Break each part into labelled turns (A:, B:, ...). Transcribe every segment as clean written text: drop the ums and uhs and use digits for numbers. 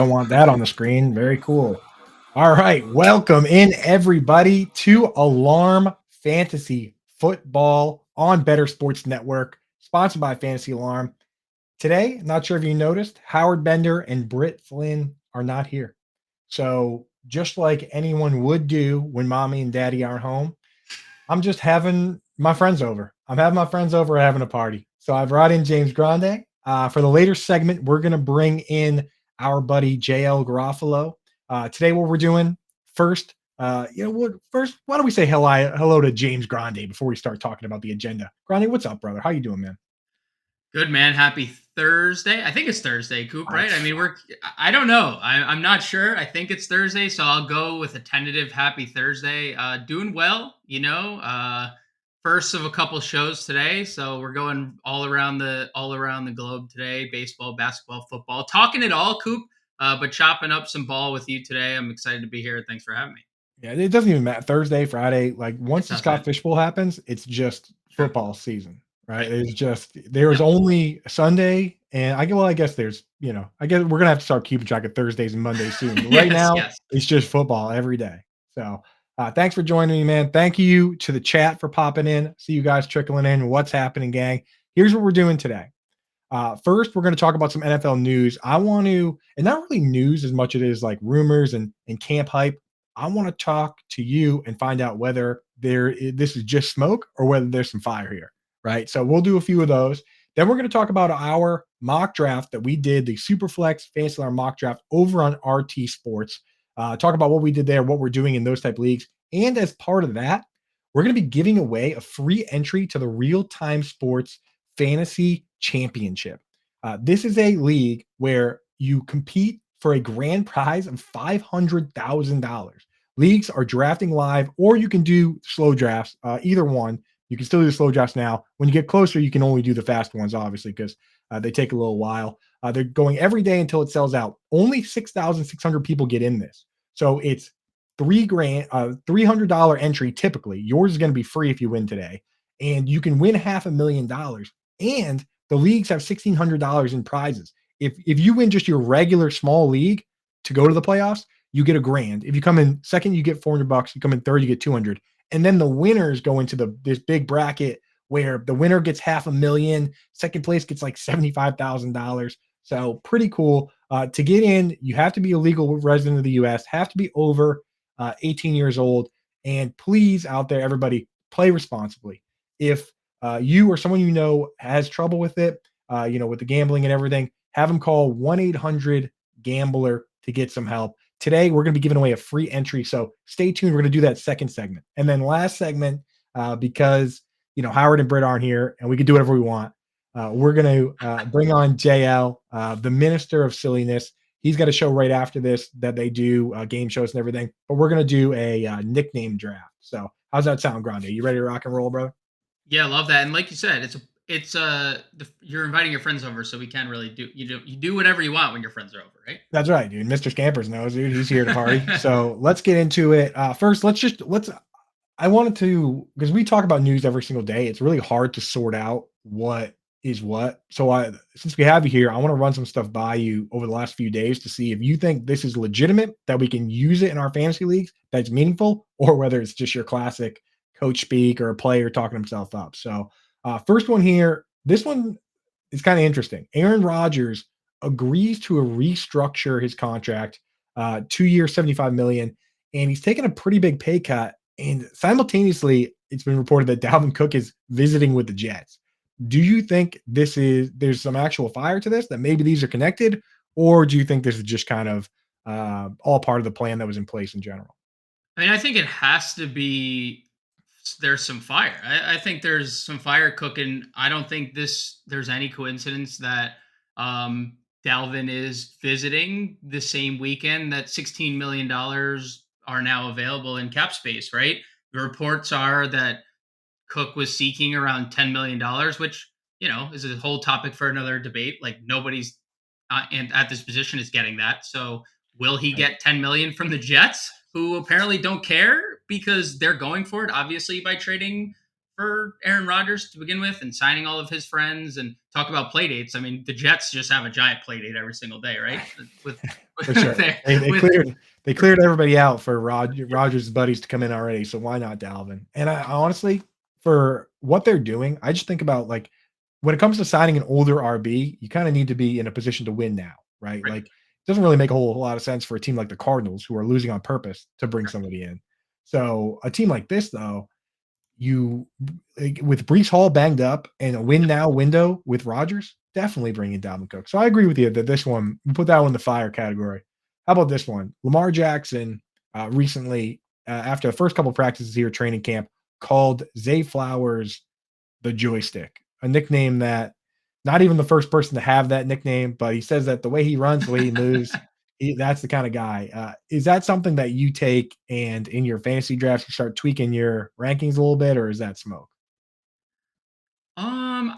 A: don't want that on the screen. Very cool. All right. Welcome in, everybody, to Alarm Fantasy Football on Better Sports Network, sponsored by Fantasy Alarm. Today, not sure if you noticed, Howard Bender and Britt Flynn are not here. So, just like anyone would do when mommy and daddy aren't home, I'm just having my friends over. I'm having my friends over having a party. So I brought in James Grande. For the later segment, we're going to bring in our buddy JL Garofalo. Today, what we're doing first, first, why don't we say hello to James Grande before we start talking about the agenda? Grande, what's up, brother? How you doing, man?
B: Good, man. Happy Thursday. I think it's Thursday, Coop,
A: I,
B: right? I mean, I don't know. I'm not sure. I think it's Thursday, so I'll go with a tentative happy Thursday. Doing well, first of a couple shows today. So we're going all around the globe today, baseball, basketball, football, talking it all, Coop, but chopping up some ball with you today. I'm excited to be here. Thanks for having me.
A: yeah, it doesn't even matter. Thursday, Friday, like once
B: It
A: the Scott
B: doesn't.
A: Fishbowl happens, it's just
B: Sure.
A: football season, right?
B: Right.
A: There's
B: Yep.
A: only Sunday, and I guess I guess we're gonna have to start keeping track of Thursdays and Mondays soon. But right
B: Yes,
A: now,
B: yes.
A: it's just football every day. So thanks for joining me, man. Thank you to the chat for popping in. See you guys trickling in. What's happening, gang? Here's what we're doing today. First, we're going to talk about some NFL news. I want to, and not really news as much as it is like rumors and camp hype. I want to talk to you and find out whether this is just smoke or whether there's some fire here, right? So we'll do a few of those. Then we're going to talk about our mock draft that we did, the Superflex Fantasy Alarm mock draft over on RT Sports. Talk about what we did there, what we're doing in those type of leagues, and as part of that, we're going to be giving away a free entry to the Real Time Sports Fantasy Championship. This is a league where you compete for a grand prize of $500,000. Leagues are drafting live, or you can do slow drafts, either one. You can still do the slow drafts now. When you get closer, you can only do the fast ones, obviously, because they take a little while. They're going every day until it sells out. Only 6,600 people get in this. So it's $300 entry typically. Yours is going to be free if you win today. And you can win $500,000. And the leagues have $1,600 in prizes. If you win just your regular small league to go to the playoffs, you get $1,000. If you come in second, you get $400. You come in third, you get 200. And then the winners go into this big bracket where the winner gets $500,000. Second place gets like $75,000. So pretty cool. To get in, you have to be a legal resident of the U.S., have to be over 18 years old. And please, out there, everybody, play responsibly. If you or someone you know has trouble with it, with the gambling and everything, have them call 1-800-GAMBLER to get some help. Today, we're going to be giving away a free entry. So stay tuned. We're going to do that second segment. And then last segment, because, Howard and Britt aren't here and we can do whatever we want. We're going to bring on JL, the minister of silliness. He's got a show right after this that they do game shows and everything. But we're going to do a nickname draft. So how's that sound, Grande? You ready to rock and roll, brother?
B: Yeah, love that. And like you said, you're inviting your friends over, so we can't really do whatever you want when your friends are over, right?
A: That's right, dude. Mr. Scampers knows, dude. He's here to party. So let's get into it. First, I wanted to, because we talk about news every single day. It's really hard to sort out what is what. So since we have you here, I want to run some stuff by you over the last few days to see if you think this is legitimate, that we can use it in our fantasy leagues, that's meaningful, or whether it's just your classic coach speak or a player talking himself up. So first one here, this one is kind of interesting. Aaron Rodgers agrees to restructure his contract, 2 years, 75 million, and he's taken a pretty big pay cut. And simultaneously, it's been reported that Dalvin Cook is visiting with the Jets. Do you think there's some actual fire to this, that maybe these are connected, or do you think this is just kind of all part of the plan that was in place in general?
B: I mean, I think it has to be. There's some fire. I think there's some fire cooking. I don't think there's any coincidence that Dalvin is visiting the same weekend that $16 million are now available in cap space. Right. The reports are that Cook was seeking around $10 million, which is a whole topic for another debate. Like nobody's and at this position is getting that. So will he
A: Right.
B: get 10 million from the Jets, who apparently don't care because they're going for it, obviously by trading for Aaron Rodgers to begin with and signing all of his friends and talk about play dates. I mean, the Jets just have a giant play date every single day, right? With
A: For sure.
B: their,
A: They
B: with
A: cleared everybody out for Rodgers' buddies to come in already, so why not Dalvin? And I honestly, for what they're doing, I just think about, like, when it comes to signing an older RB, you kinda need to be in a position to win now, right?
B: right,
A: Like, it doesn't really make a whole lot of sense for a team like the Cardinals, who are losing on purpose, to bring
B: right.
A: somebody in. So, a team like this, though, you like, with Breece Hall banged up and a win
B: Yep.
A: now window with Rodgers, definitely bring in Dalvin Cook. So I agree with you that this one, we put that one in the fire category. How about this one? Lamar Jackson recently, after the first couple of practices here, training camp, called Zay Flowers the joystick, a nickname that not even the first person to have that nickname, but he says that the way he runs, the way he moves, that's the kind of guy. Is that something that you take and in your fantasy drafts you start tweaking your rankings a little bit, or is that smoke?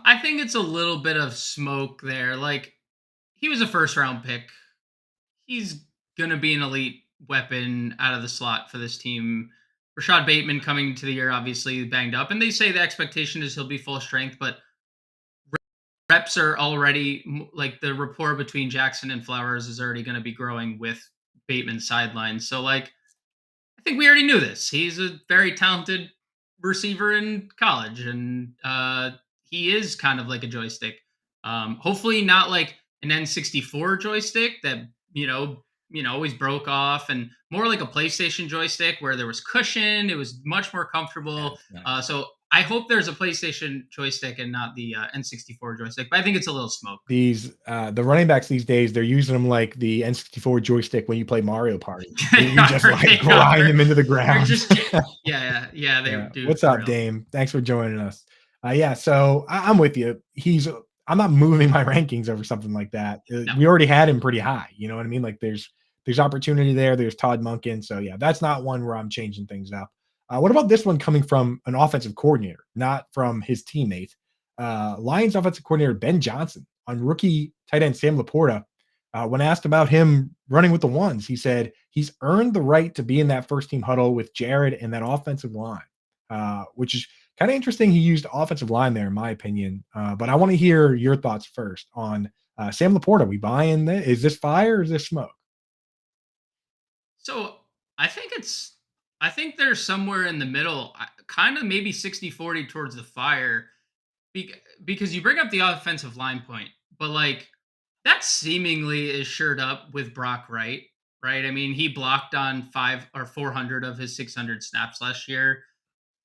B: I think it's a little bit of smoke there. Like, he was a first round pick. He's gonna be an elite weapon out of the slot for this team. Rashad Bateman coming into the year obviously banged up, and they say the expectation is he'll be full strength, but reps are already like the rapport between Jackson and Flowers is already going to be growing with Bateman's sideline. So like I think we already knew this. He's a very talented receiver in college, and he is kind of like a joystick. Hopefully, not like an N64 joystick that always broke off, and more like a PlayStation joystick where there was cushion. It was much more comfortable.
A: Nice, nice.
B: So I hope there's a PlayStation joystick and not the N64 joystick. But I think it's a little smoke.
A: The running backs these days, they're using them like the N64 joystick when you play Mario Party.
B: they
A: You just,
B: are.
A: like,
B: They
A: grind
B: are.
A: them into the
B: They're
A: ground.
B: just yeah. They
A: Yeah.
B: do
A: What's
B: for
A: up,
B: real.
A: Dame? Thanks for joining us. Yeah, so I'm with you. I'm not moving my rankings over something like that.
B: No.
A: We already had him pretty high. You know what I mean? Like, there's opportunity there. There's Todd Monken. So yeah, that's not one where I'm changing things up. What about this one coming from an offensive coordinator, not from his teammate? Lions offensive coordinator Ben Johnson on rookie tight end Sam Laporta. When asked about him running with the ones, he said he's earned the right to be in that first team huddle with Jared and that offensive line, which is kind of interesting. He used offensive line there, in my opinion. But I want to hear your thoughts first on Sam Laporta. We buying this? Is this fire or is this smoke?
B: So I think they're somewhere in the middle, kind of maybe 60-40 towards the fire because you bring up the offensive line point, but like that seemingly is shored up with Brock Wright, right? I mean, he blocked on 5 or 400 of his 600 snaps last year.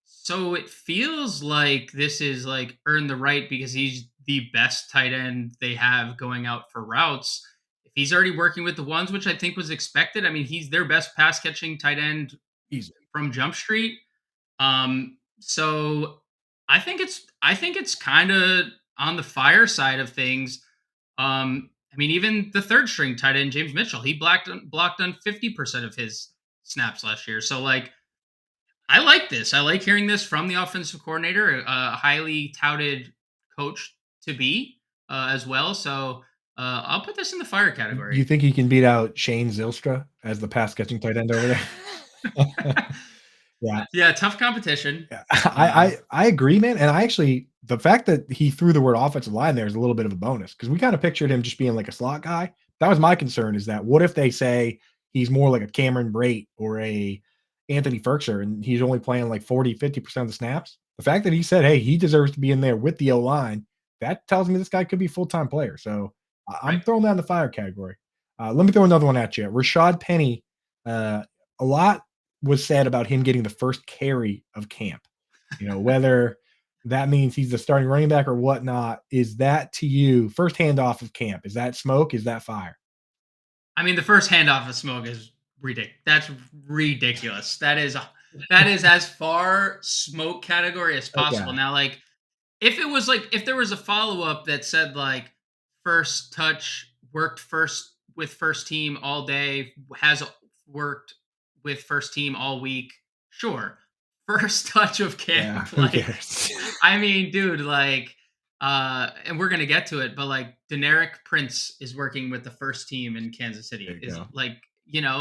B: So it feels like this is like earn the right because he's the best tight end they have going out for routes. If he's already working with the ones, which I think was expected, I mean, he's their best pass catching tight end
A: Easy.
B: from Jump Street. So I think it's kind of on the fire side of things. I mean, even the third string tight end James Mitchell, he blocked on 50% of his snaps last year. So like I like this. I like hearing this from the offensive coordinator, a highly touted coach to be as well. So I'll put this in the fire
A: You
B: category.
A: think he can beat out Shane Zylstra as the pass catching tight end over there? Yeah.
B: Yeah, tough competition.
A: Yeah,
B: Uh,
A: I agree, man, and I actually the fact that he threw the word offensive line there is a little bit of a bonus because we kinda pictured him just being like a slot guy. That was my concern is that what if they say he's more like a Cameron Brate or a Anthony Firkser and he's only playing like 40, 50% of the snaps? The fact that he said, "Hey, he deserves to be in there with the O-line," that tells me this guy could be a full-time player, so I'm
B: right.
A: throwing that in the fire category. Let me throw another one at you. Rashad Penny, a lot was said about him getting the first carry of camp. Whether that means he's the starting running back or whatnot. Is that to you first handoff of camp? Is that smoke? Is that fire?
B: I mean, the first handoff of smoke is ridiculous. That's ridiculous. That is as far smoke category as possible.
A: Okay.
B: Now, like if there was a follow up that said like first touch worked first with first team all day has worked with first team all week, sure. First touch of
A: Yeah.
B: camp,
A: Who
B: like
A: cares?
B: I mean, dude, like, and we're gonna get to it, but like Deneric Prince is working with the first team in Kansas
A: There
B: City.
A: you
B: Is
A: go.
B: like,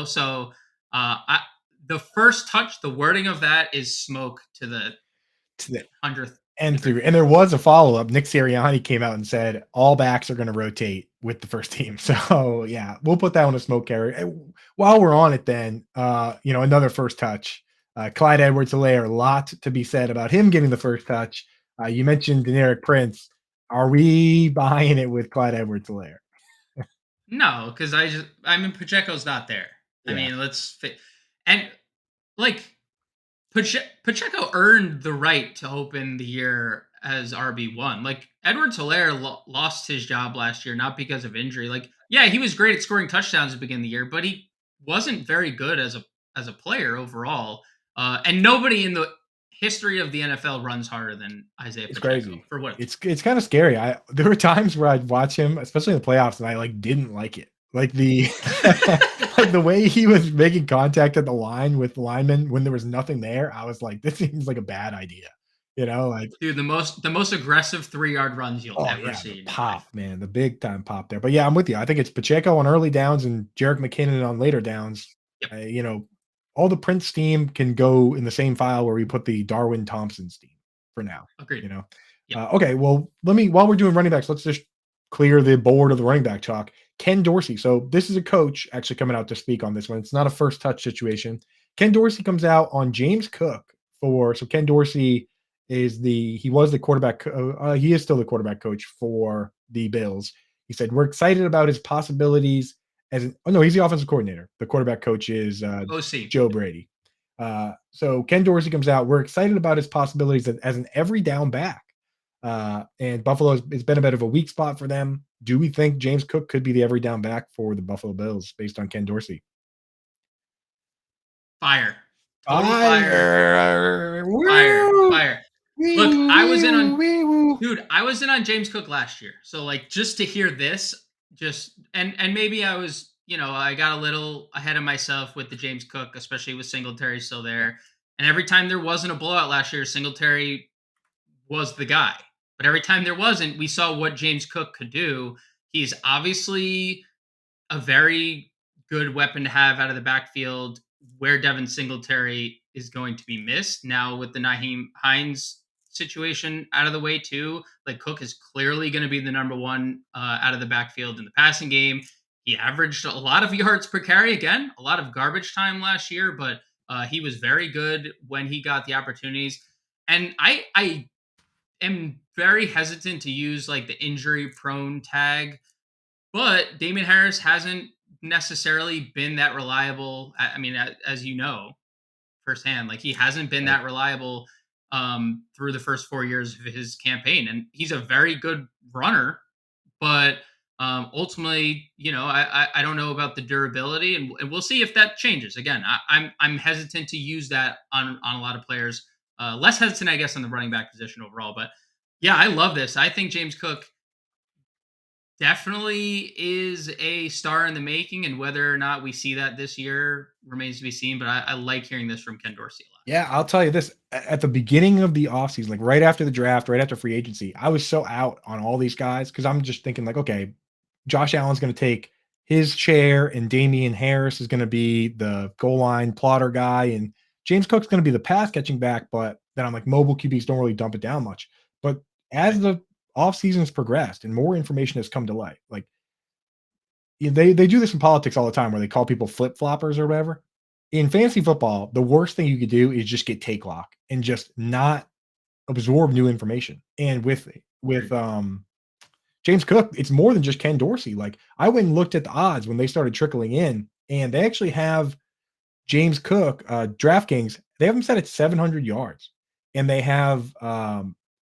B: so I the first touch, the wording of that is smoke to the
A: to the
B: 100th
A: nth
B: degree.
A: degree. And there was a follow-up. Nick Sirianni came out and said all backs are going to rotate with the first team. So yeah, we'll put that on a smoke carrier. And while we're on it, then another first touch. Clyde Edwards-Helaire, a lot to be said about him getting the first touch. You mentioned Deneric Prince. Are we buying it with Clyde Edwards-Helaire?
B: No, because I mean Pacheco's not there. I
A: Yeah,
B: mean, and like Pacheco earned the right to open the year as RB1. Like Edwards-Helaire lost his job last year not because of injury. Like, yeah, he was great at scoring touchdowns at the beginning of the year, but he wasn't very good as a player overall. And nobody in the history of the NFL runs harder than Isaiah
A: it's
B: Pacheco
A: crazy.
B: for what it's
A: It's kind of scary. There were times where I'd watch him, especially in the playoffs, and I like didn't like it. Like the like the way he was making contact at the line with the linemen when there was nothing there, I was like, this seems like a bad idea. Like
B: dude, the most aggressive 3-yard runs you'll
A: oh
B: ever
A: yeah, the
B: see in your life.
A: pop, man, the big time pop there. But yeah, I'm with you. I think it's Pacheco on early downs and Jerick McKinnon on later downs.
B: Yep,
A: All the Prince team can go in the same file where we put the Darwin Thompson team for now.
B: agreed.
A: You know.
B: Yep.
A: Okay, well, while we're doing running backs, let's just clear the board of the running back talk. Ken Dorsey. So this is a coach actually coming out to speak on this one. It's not a first touch situation. Ken Dorsey comes out on James Cook so Ken Dorsey he was the quarterback. He is still the quarterback coach for the Bills. He said, we're excited about his possibilities no, he's the offensive coordinator. The quarterback coach is
B: OC.
A: Joe Brady. So Ken Dorsey comes out. We're excited about his possibilities as an every down back. And Buffalo it's been a bit of a weak spot for them. Do we think James Cook could be the every down back for the Buffalo Bills based on Ken Dorsey?
B: Fire. Total fire.
A: Fire!
B: Fire.
A: Woo!
B: Fire.
A: Wee
B: Look,
A: woo,
B: I was
A: wee
B: in
A: woo,
B: on
A: wee woo.
B: dude, I was in on James Cook last year. So like just to hear this, and maybe I was, I got a little ahead of myself with the James Cook, especially with Singletary still there. And every time there wasn't a blowout last year, Singletary was the guy. But every time there wasn't, we saw what James Cook could do. He's obviously a very good weapon to have out of the backfield where Devin Singletary is going to be missed. Now with the Naheem Hines situation out of the way too, like Cook is clearly going to be the number one out of the backfield in the passing game. He averaged a lot of yards per carry again, a lot of garbage time last year, but he was very good when he got the opportunities. And I am very hesitant to use like the injury prone tag, but Damien Harris hasn't necessarily been that reliable. I mean, as you know firsthand, like he hasn't been
A: Right.
B: that reliable through the first 4 years of his campaign, and he's a very good runner, but ultimately, I don't know about the durability, and we'll see if that changes. Again, I'm hesitant to use that on a lot of players. Less hesitant, I guess, on the running back position overall. But yeah, I love this. I think James Cook definitely is a star in the making, and whether or not we see that this year remains to be seen. But I like hearing this from Ken Dorsey a lot.
A: Yeah, I'll tell you this. At the beginning of the offseason, like right after the draft, right after free agency, I was so out on all these guys because I'm just thinking, like, okay, Josh Allen's going to take his chair, and Damian Harris is going to be the goal line plotter guy, and James Cook's going to be the pass catching back. But then I'm like, mobile QBs don't really dump it down much. But as
B: Right.
A: the offseason's progressed and more information has come to light, like they do this in politics all the time where they call people flip floppers or whatever. In fantasy football, the worst thing you could do is just get take lock and just not absorb new information. And with
B: Agreed.
A: James Cook, it's more than just Ken Dorsey. Like I went and looked at the odds when they started trickling in, and they actually have James Cook, DraftKings, they have him set at 700 yards, and they have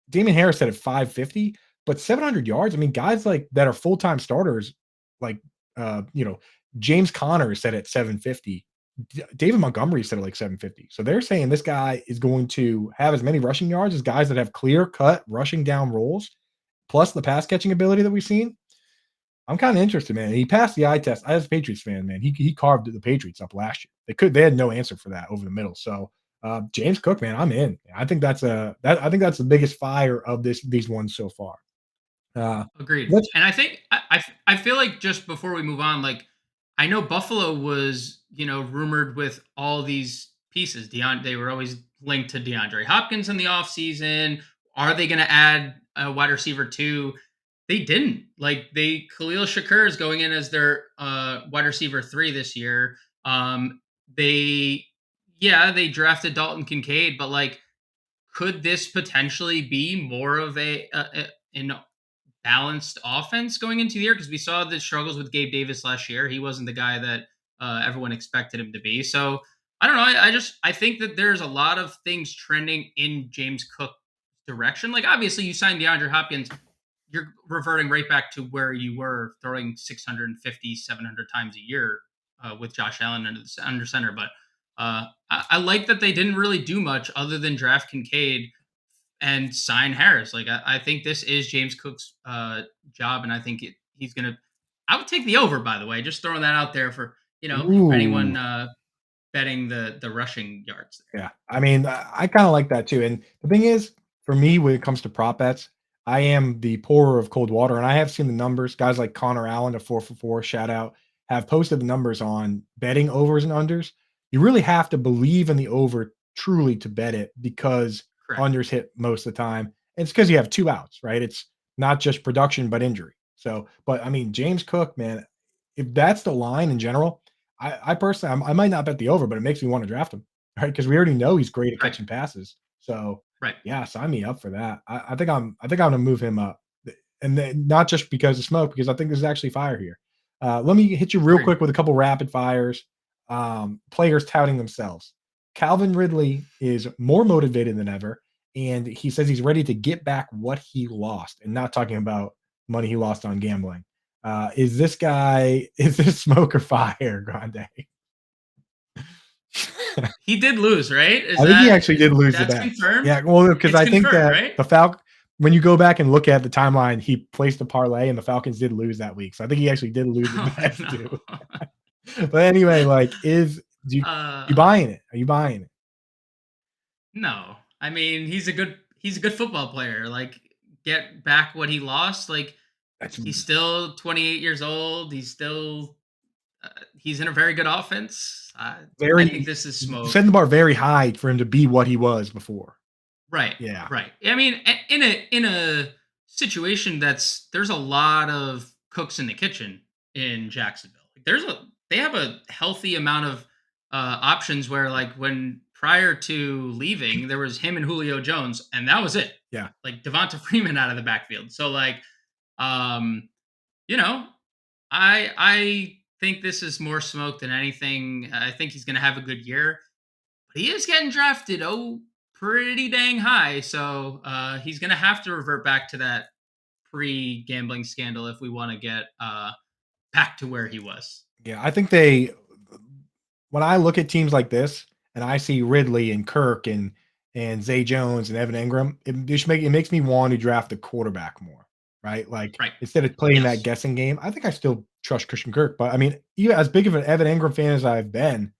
A: Damon Harris set at 550. But 700 yards, I mean, guys like that are full time starters, like uh, you know, James Conner is set at 750. David Montgomery is set at like 750. So they're saying this guy is going to have as many rushing yards as guys that have clear cut rushing down roles, plus the pass catching ability that we've seen. I'm kind of interested, man. He passed the eye test. As a Patriots fan, man, he carved the Patriots up last year. They had no answer for that over the middle. So James Cook, man, I'm in. I think that's the biggest fire of these ones so far.
B: Agreed.
A: Let's
B: And I think I feel like just before we move on, like I know Buffalo was rumored with all these pieces. They were always linked to DeAndre Hopkins in the offseason. Are they going to add a wide receiver too? They didn't. Like Khalil Shakur is going in as their wide receiver 3 this year. They they drafted Dalton Kincaid, but like could this potentially be more of an balanced offense going into the year? Because we saw the struggles with Gabe Davis last year. He wasn't the guy that everyone expected him to be. So I don't know. I think that there's a lot of things trending in James Cook's direction. Like obviously you signed DeAndre Hopkins, you're reverting right back to where you were throwing 650, 700 times a year with Josh Allen under center. But I like that they didn't really do much other than draft Kincaid and sign Harris. Like I think this is James Cook's job, and I think he's gonna. I would take the over, by the way. Just throwing that out there for for
A: Ooh.
B: anyone betting the rushing yards there.
A: Yeah, I mean, I kinda like that too, and the thing is, for me, when it comes to prop bets, I am the pourer of cold water, and I have seen the numbers. Guys like Connor Allen of 4 for 4, shout out, have posted the numbers on betting overs and unders. You really have to believe in the over truly to bet it because
B: Correct.
A: unders hit most of the time. It's because you have 2 outs, right? It's not just production, but injury. So, but I mean, James Cook, man, if that's the line in general, I personally I might not bet the over, but it makes me wanna draft him. Right, because we already know he's great at
B: Right.
A: catching passes. So,
B: Right.
A: yeah, sign me up for that. I think I'm gonna move him up, and then not just because of smoke, because I think there's actually fire here. Let me hit you real
B: Agreed.
A: quick with a couple rapid fires. Players touting themselves. Calvin Ridley is more motivated than ever, and he says he's ready to get back what he lost, and not talking about money he lost on gambling. Is this guy is this smoke or fire, Grande?
B: He did lose, right? Is
A: I think he
B: that
A: actually
B: is
A: did lose the
B: that's
A: bet.
B: confirmed?
A: Yeah, well, because
B: It's
A: I think
B: confirmed,
A: that
B: right?
A: the Falc when you go back and look at the timeline, he placed a parlay and the Falcons did lose that week. So I think he actually did lose the
B: Oh
A: bet too.
B: no.
A: But anyway, like, do you
B: uh
A: buying it? Are you buying it?
B: no. I mean, he's a good football player. Like get back what he lost. Like
A: That's
B: he's still 28 years old. He's in a very good offense. I think
A: very
B: this is smoke.
A: setting the bar very high for him to be what he was before.
B: Right,
A: Yeah.
B: right. I mean, in a situation there's a lot of cooks in the kitchen in Jacksonville. Like, they have a healthy amount of options where like when prior to leaving there was him and Julio Jones and that was it.
A: Yeah.
B: Like Devonta Freeman out of the backfield. So like um you know, I think this is more smoke than anything. I think he's going to have a good year. But he is getting drafted pretty dang high, so he's going to have to revert back to that pre-gambling scandal if we want to get back to where he was.
A: Yeah, I think they when I look at teams like this and I see Ridley and Kirk and Zay Jones and Evan Ingram, it makes me want to draft the quarterback more, right? Like
B: Right.
A: instead of playing that
B: Yes.
A: guessing game, I think I still trust Christian Kirk. But I mean, even as big of an Evan Ingram fan as I've been,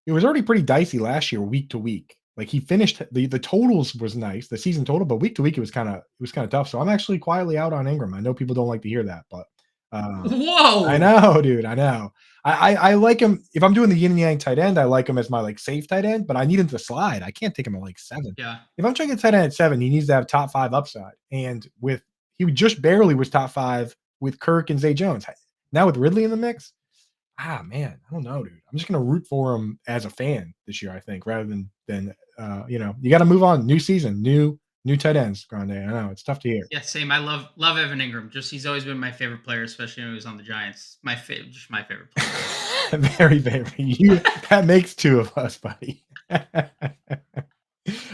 A: it was already pretty dicey last year, week to week. Like he finished the totals was nice, the season total, but week to week it was kind of tough. So I'm actually quietly out on Ingram. I know people don't like to hear that, but I
B: Whoa.
A: know, dude. I know. I like him if I'm doing the yin and yang tight end. I like him as my like safe tight end, but I need him to slide. I can't take him at like 7.
B: Yeah.
A: If I'm trying to get tight end at 7, he needs to have top 5 upside. And with he just barely was top 5 with Kirk and Zay Jones. Now with Ridley in the mix, man, I don't know, dude. I'm just gonna root for him as a fan this year. I think rather than you got to move on. New season, new tight ends. Grande. I know it's tough to hear.
B: Yeah, same. I love Evan Ingram. Just he's always been my favorite player, especially when he was on the Giants. Just my favorite player.
A: Very, very. That makes 2 of us, buddy.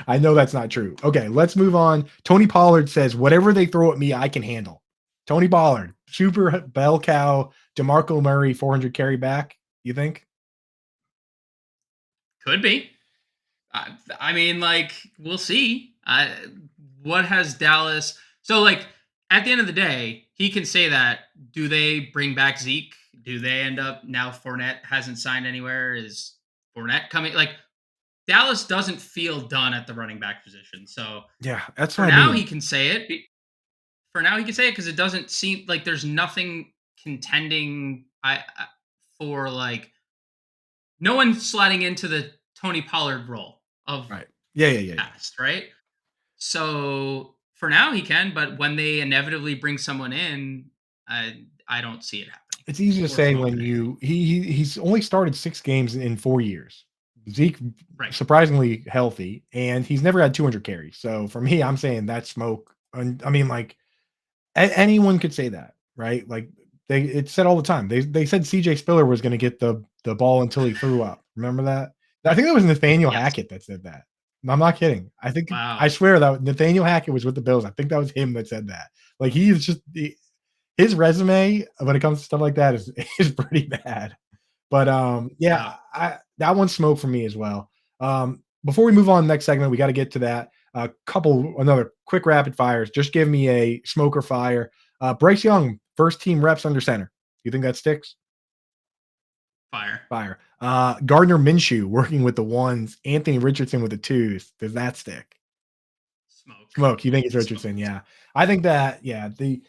A: I know that's not true. Okay, let's move on. Tony Pollard says, "Whatever they throw at me, I can handle." Tony Pollard, super bell cow, DeMarco Murray, 400 carry back. You think?
B: Could be. I mean, like, we'll see. What has Dallas? So, like, at the end of the day, he can say that. Do they bring back Zeke? Do they end up now? Fournette hasn't signed anywhere. Is Fournette coming? Like, Dallas doesn't feel done at the running back position. So
A: Yeah, that's
B: for
A: what I
B: now,
A: mean.
B: he can say it. For now, he can say it because it doesn't seem like there's nothing contending. For like no one sliding into the Tony Pollard role of
A: Right. Yeah, yeah, yeah, yeah.
B: past, right? So for now he can, but when they inevitably bring someone in, I don't see it happening
A: It's easy to
B: or
A: say
B: smoke
A: when
B: in any league.
A: he's only started 6 games in 4 years. Zeke
B: Right.
A: surprisingly healthy, and he's never had 200 carries. So for me, I'm saying that's smoke. And I mean, like anyone could say that, right? Like it's said all the time. They said CJ Spiller was going to get the ball until he threw up. Remember that? I think that was Nathaniel
B: Yes.
A: Hackett that said that. I'm not kidding. I
B: Wow.
A: swear that Nathaniel Hackett was with the Bills. I think that was him that said that. Like he is just his resume when it comes to stuff like that is is pretty bad. But yeah,
B: Wow.
A: that one's smoke for me as well. Before we move on to the next segment, we got to get to that. A couple another quick rapid fires. Just give me a smoke or fire. Bryce Young, first team reps under center. You think that sticks?
B: Fire.
A: Fire. Gardner Minshew working with the ones, Anthony Richardson with the twos. Does that stick?
B: Smoke.
A: Smoke. You think it's
B: Smoke.
A: Richardson? Yeah. I think that, yeah, the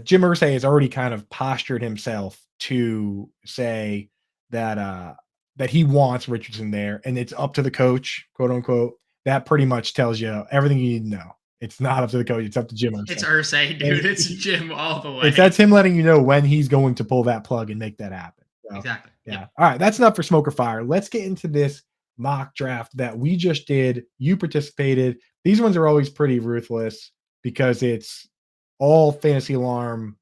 A: Jim Irsay has already kind of postured himself to say that that he wants Richardson there, and it's up to the coach, quote unquote. That pretty much tells you everything you need to know. It's not up to the coach, it's up to Jim
B: It's
A: Irsay.
B: Ursay,
A: And
B: dude. It's Jim all the
A: it's
B: way.
A: that's him letting you know when he's going to pull that plug and make that happen. So,
B: Exactly. Yep.
A: yeah. All right, that's enough for smoke or fire. Let's get into this mock draft that we just did. You participated. These ones are always pretty ruthless because it's all fantasy alarm.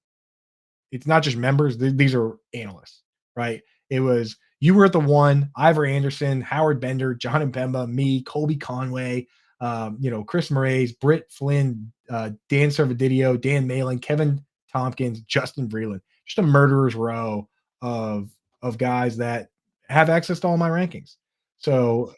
A: It's not just members, these are analysts, right? It was you were at the one, Ivor Anderson, Howard Bender, John and Bemba, me, Colby Conway, Chris Moraes, Britt Flynn, Dan Servadidio, Dan Malin, Kevin Tompkins, Justin Vreeland. Just a murderer's row of guys that have access to all my rankings. So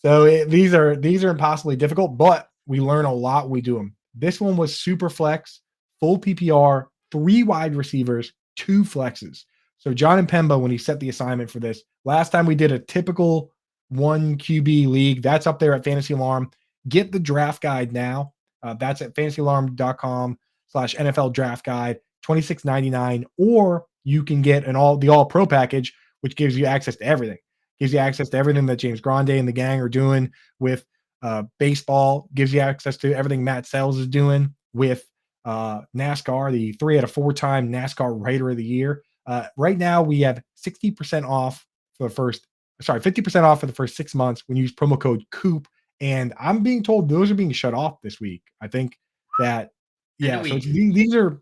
A: these are impossibly difficult, but we learn a lot when we do them. This one was super flex, full PPR, 3 wide receivers, 2 flexes. So John and Pemba, when he set the assignment for this, last time we did a typical 1 QB league, that's up there at Fantasy Alarm. Get the draft guide now. That's at fantasyalarm.com/NFL draft guide, $26.99, or you can get the all pro package, which gives you access to everything. Gives you access to everything that James Grande and the gang are doing with baseball. Gives you access to everything Matt Sells is doing with NASCAR, the 3 out of 4 time NASCAR Writer of the Year. Right now, we have 60% off for the first, 50% off for the first 6 months when you use promo code COOP. And I'm being told those are being shut off this week. I think that,
B: End of
A: yeah, so
B: week.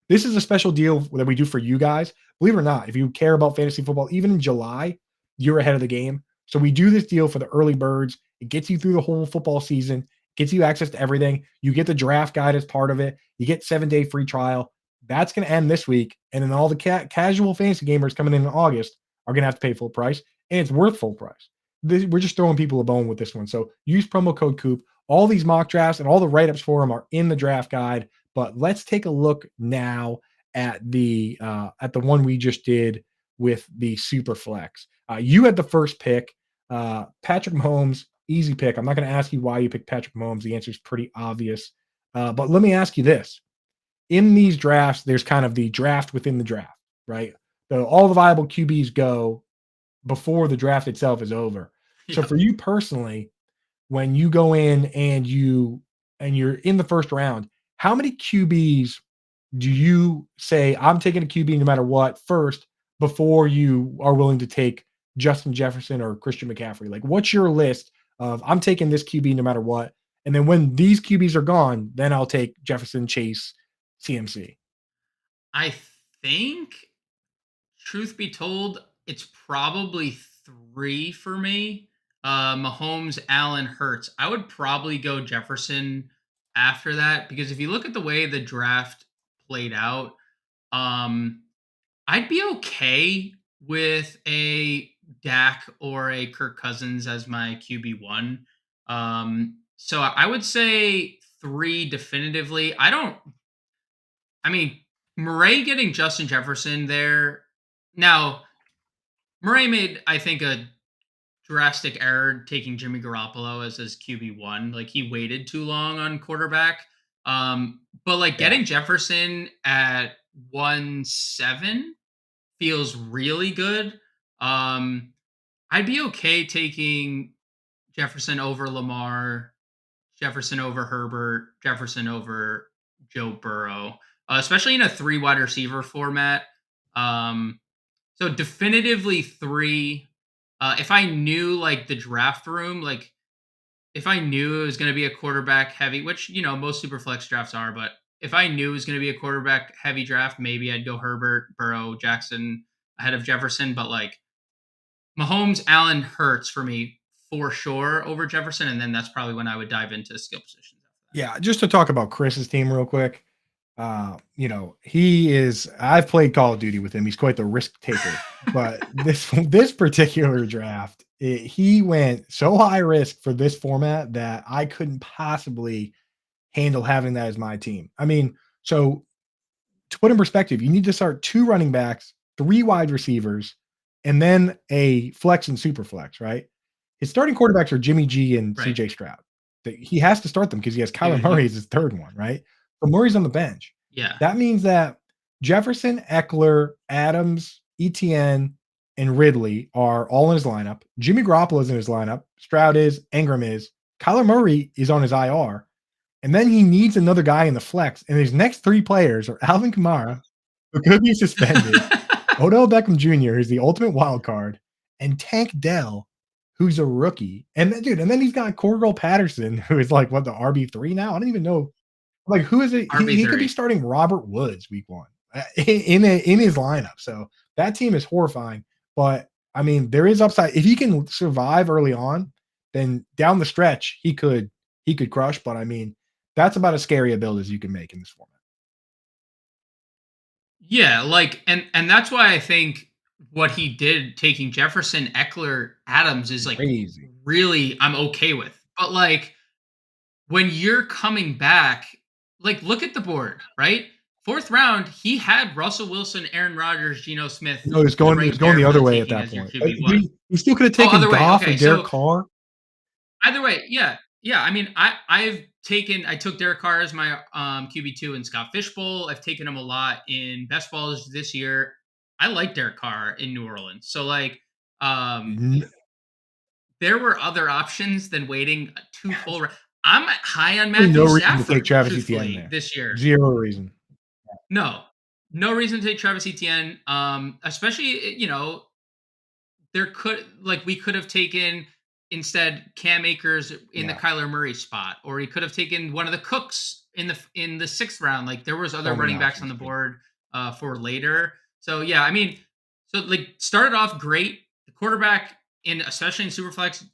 A: this is a special deal that we do for you guys. Believe it or not, if you care about fantasy football, even in July, you're ahead of the game. So we do this deal for the early birds. It gets you through the whole football season, gets you access to everything. You get the draft guide as part of it. You get 7-day free trial. That's going to end this week. And then all the casual fantasy gamers coming in August are going to have to pay full price. And it's worth full price. We're just throwing people a bone with this one. So use promo code COOP. All these mock drafts and all the write-ups for them are in the draft guide. But let's take a look now at the one we just did with the super flex. You had the first pick, Patrick Mahomes, easy pick. I'm not going to ask you why you picked Patrick Mahomes. The answer is pretty obvious. But let me ask you this: in these drafts, there's kind of the draft within the draft, right? So all the viable QBs go before the draft itself is over. So
B: Yep.
A: for you personally, when you go in and you're in the first round, how many QBs do you say I'm taking a QB no matter what first before you are willing to take Justin Jefferson or Christian McCaffrey? Like, what's your list of I'm taking this QB no matter what? And then when these QBs are gone, then I'll take Jefferson, Chase, CMC.
B: I think, truth be told, it's probably three for me. Mahomes, Allen, Hurts. I would probably go Jefferson after that because if you look at the way the draft played out, um, I'd be okay with a Dak or a Kirk Cousins as my QB1. So I would say three definitively. I mean, Murray getting Justin Jefferson there. Now, Murray made, I think, a drastic error taking Jimmy Garoppolo as his QB1. Like, he waited too long on quarterback. But like
A: Yeah.
B: getting Jefferson at 1-7 feels really good. Um, I'd be okay taking Jefferson over Lamar, Jefferson over Herbert, Jefferson over Joe Burrow, especially in a three wide receiver format. Um, so definitively three. If I knew like the draft room, like if I knew it was going to be a quarterback heavy, which most super flex drafts are, but if I knew it was going to be a quarterback heavy draft, maybe I'd go Herbert, Burrow, Jackson ahead of Jefferson. But like Mahomes, Allen, Hurts for me for sure over Jefferson, and then that's probably when I would dive into skill positions after that.
A: Yeah, just to talk about Chris's team real quick. He is I've played Call of Duty with him. He's quite the risk taker. But this particular draft, he went so high risk for this format that I couldn't possibly handle having that as my team. I mean, so to put in perspective, you need to start 2 running backs, 3 wide receivers, and then a flex and super flex, right? His starting quarterbacks are Jimmy G and
B: Right.
A: CJ Stroud. He has to start them because he has Kyler
B: He
A: Murray as his third one, right? But Murray's on the bench.
B: yeah.
A: That means that Jefferson, Eckler, Adams, Etienne, and Ridley are all in his lineup. Jimmy Garoppolo is in his lineup. Stroud is. Ingram is. Kyler Murray is on his IR. And then he needs another guy in the flex. And his next 3 players are Alvin Kamara, who could be suspended, Odell Beckham Jr., who's the ultimate wild card, and Tank Dell, who's a rookie. And then, dude, and then he's got Cordell Patterson, who is like what the RB3 now. I don't even know. Like, who is it? He could be
B: RB3.
A: starting Robert Woods week 1 in his lineup. So that team is horrifying. But I mean, there is upside. If he can survive early on, then down the stretch he could crush. But I mean, that's about as scary a build as you can make in this format.
B: Yeah, like and that's why I think what he did taking Jefferson, Eckler, Adams is like
A: Crazy.
B: really I'm okay with. But like when you're coming back, like look at the board, right? Fourth round, he had Russell Wilson, Aaron Rodgers, Geno Smith
A: No, he was
B: right
A: going
B: there
A: the
B: for the
A: other way at
B: taking
A: that
B: as your
A: point. Like,
B: QB1.
A: he still could have
B: Oh,
A: taken
B: other way.
A: Goff or
B: Okay.
A: Derek
B: So
A: Carr.
B: either way, yeah. Yeah. I mean, I took Derek Carr as my QB2 in Scott Fishbowl. I've taken him a lot in best balls this year. I like Derek Carr in New Orleans. So like um
A: N
B: there were other options than waiting 2 full I'm high on
A: no
B: Matthew
A: reason to take
B: Stafford,
A: Travis Etienne
B: truthfully,
A: there.
B: this year.
A: 0 reason.
B: No. No reason to take Travis Etienne. Especially, we could have taken instead Cam Akers in the
A: Yeah,
B: Kyler Murray spot, or he could have taken one of the Cooks in the 6th round. Like there was other
A: so many
B: running backs on
A: options,
B: the
A: dude.
B: board for later. So yeah, I mean, so like started off great. The quarterback in especially in Superflex